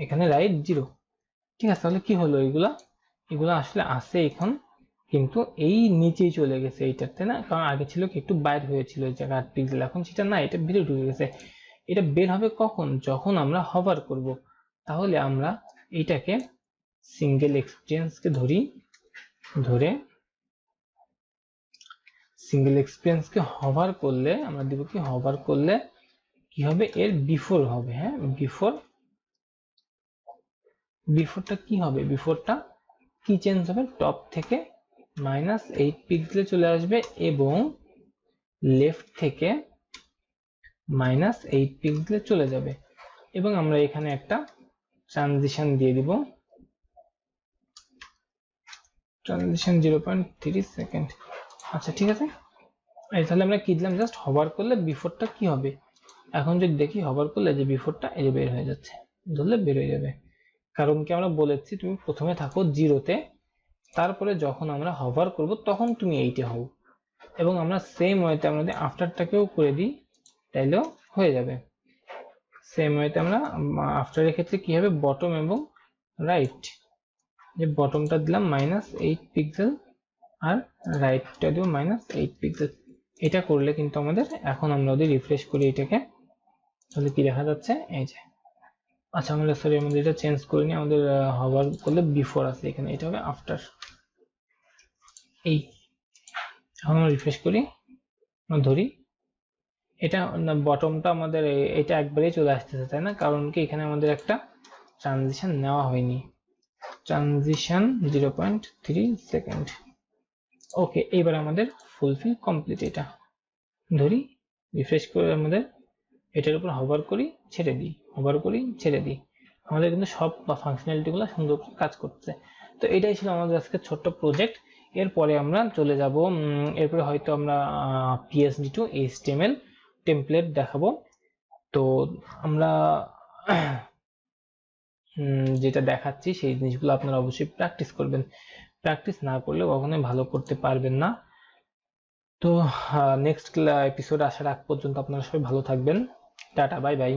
এখানে রাইট 0। ঠিক আছে, তাহলে কি হলো, এগুলা আসলে আছে এখন, কিন্তু এই নিচেই চলে গেছে এইটাতে না, কারণ আগে ছিল কি একটু বাইর হয়েছিল এই জায়গা 8 পিক্সেল, এখন সেটা না, এটা ভিতরে ঢুকে গেছে। এটা বের হবে কখন, যখন আমরা হভার করব। তাহলে আমরা এইটাকে সিঙ্গেল এক্সপিরিয়েন্সকে ধরে সিঙ্গেল এক্সপিরিয়েন্সকে হভার করলে আমরা দিব কি, হভার করলে কি হবে, এর বিফোর হবে। হ্যাঁ, বিফোরটা কি হবে, বিফোরটা কি চেঞ্জ হবে, টপ থেকে -8 পিক্সেলে চলে আসবে এবং লেফট থেকে -8 পিক্সেলে চলে যাবে। এবং আমরা এখানে একটা ট্রানজিশন দিয়ে দিব, ট্রানজিশন 0.3 সেকেন্ড। আচ্ছা ঠিক আছে, তাহলে আমরা কি দিলাম, জাস্ট হভার করলে বিফোরটা কি হবে। এখন যদি দেখি হভার করলে যে বিফোরটা এই যে বের হয়ে যাচ্ছে, ধরলে বের হয়ে যাবে। কারণ কি আমরা বলেছি তুমি প্রথমে থাকো 0-তে, তারপরে যখন আমরা হভার করব তখন তুমি 8-এ হও। এবং আমরা সেম ওয়েতে আমরা যদি আফটারটাকেও করে দিই তাইলেও হয়ে যাবে। সেম ওয়েতে আমরা আফটারের ক্ষেত্রে কি হবে, বটম এবং রাইট, যে বটমটা দিলাম -8 পিক্সেল আর রাইটটা দিব -8 পিক্সেল। এটা করলে কিন্তু আমাদের, এখন আমরা যদি রিফ্রেশ করি এটাকে, তাহলে কি দেখা যাচ্ছে, এই যে, আচ্ছা আমরা আমাদের এটা চেঞ্জ করিনি, আমাদের হভার করলে বিফোর আছে এখানে, এটা হবে আফটার। এই এখন আমরা রিফ্রেশ করি, ধরি এটা বটমটা আমাদের এটা একবারেই চলে আসতেছে, তাই না, কারণ কি এখানে আমাদের একটা ট্রানজিশন নেওয়া হয়নি, ট্রানজিশন 0.3 সেকেন্ড। ওকে, এবার আমাদের ফুলফিল কমপ্লিট। এটা ধরি, রিফ্রেশ করে আমাদের এটার উপর হভার করি, ছেড়ে দিই, হভার করি, ছেড়ে দিই, আমাদের কিন্তু সব ফাংশনালিটি গুলো সুন্দর কাজ করছে। তো এটাই ছিল আমাদের আজকে ছোট্ট প্রজেক্ট। এরপরে আমরা চলে যাব, এরপরে হয়তো আমরা PSD2 HTML টেমপ্লেট দেখাবো। তো আমরা যেটা দেখাচ্ছি সেই জিনিসগুলো আপনারা অবশ্যই প্র্যাকটিস করবেন, প্র্যাকটিস না করলে কখনোই ভালো করতে পারবেন না। তো নেক্সট এপিসোড আসার আগ পর্যন্ত আপনারা সবাই ভালো থাকবেন। Tata, bye bye.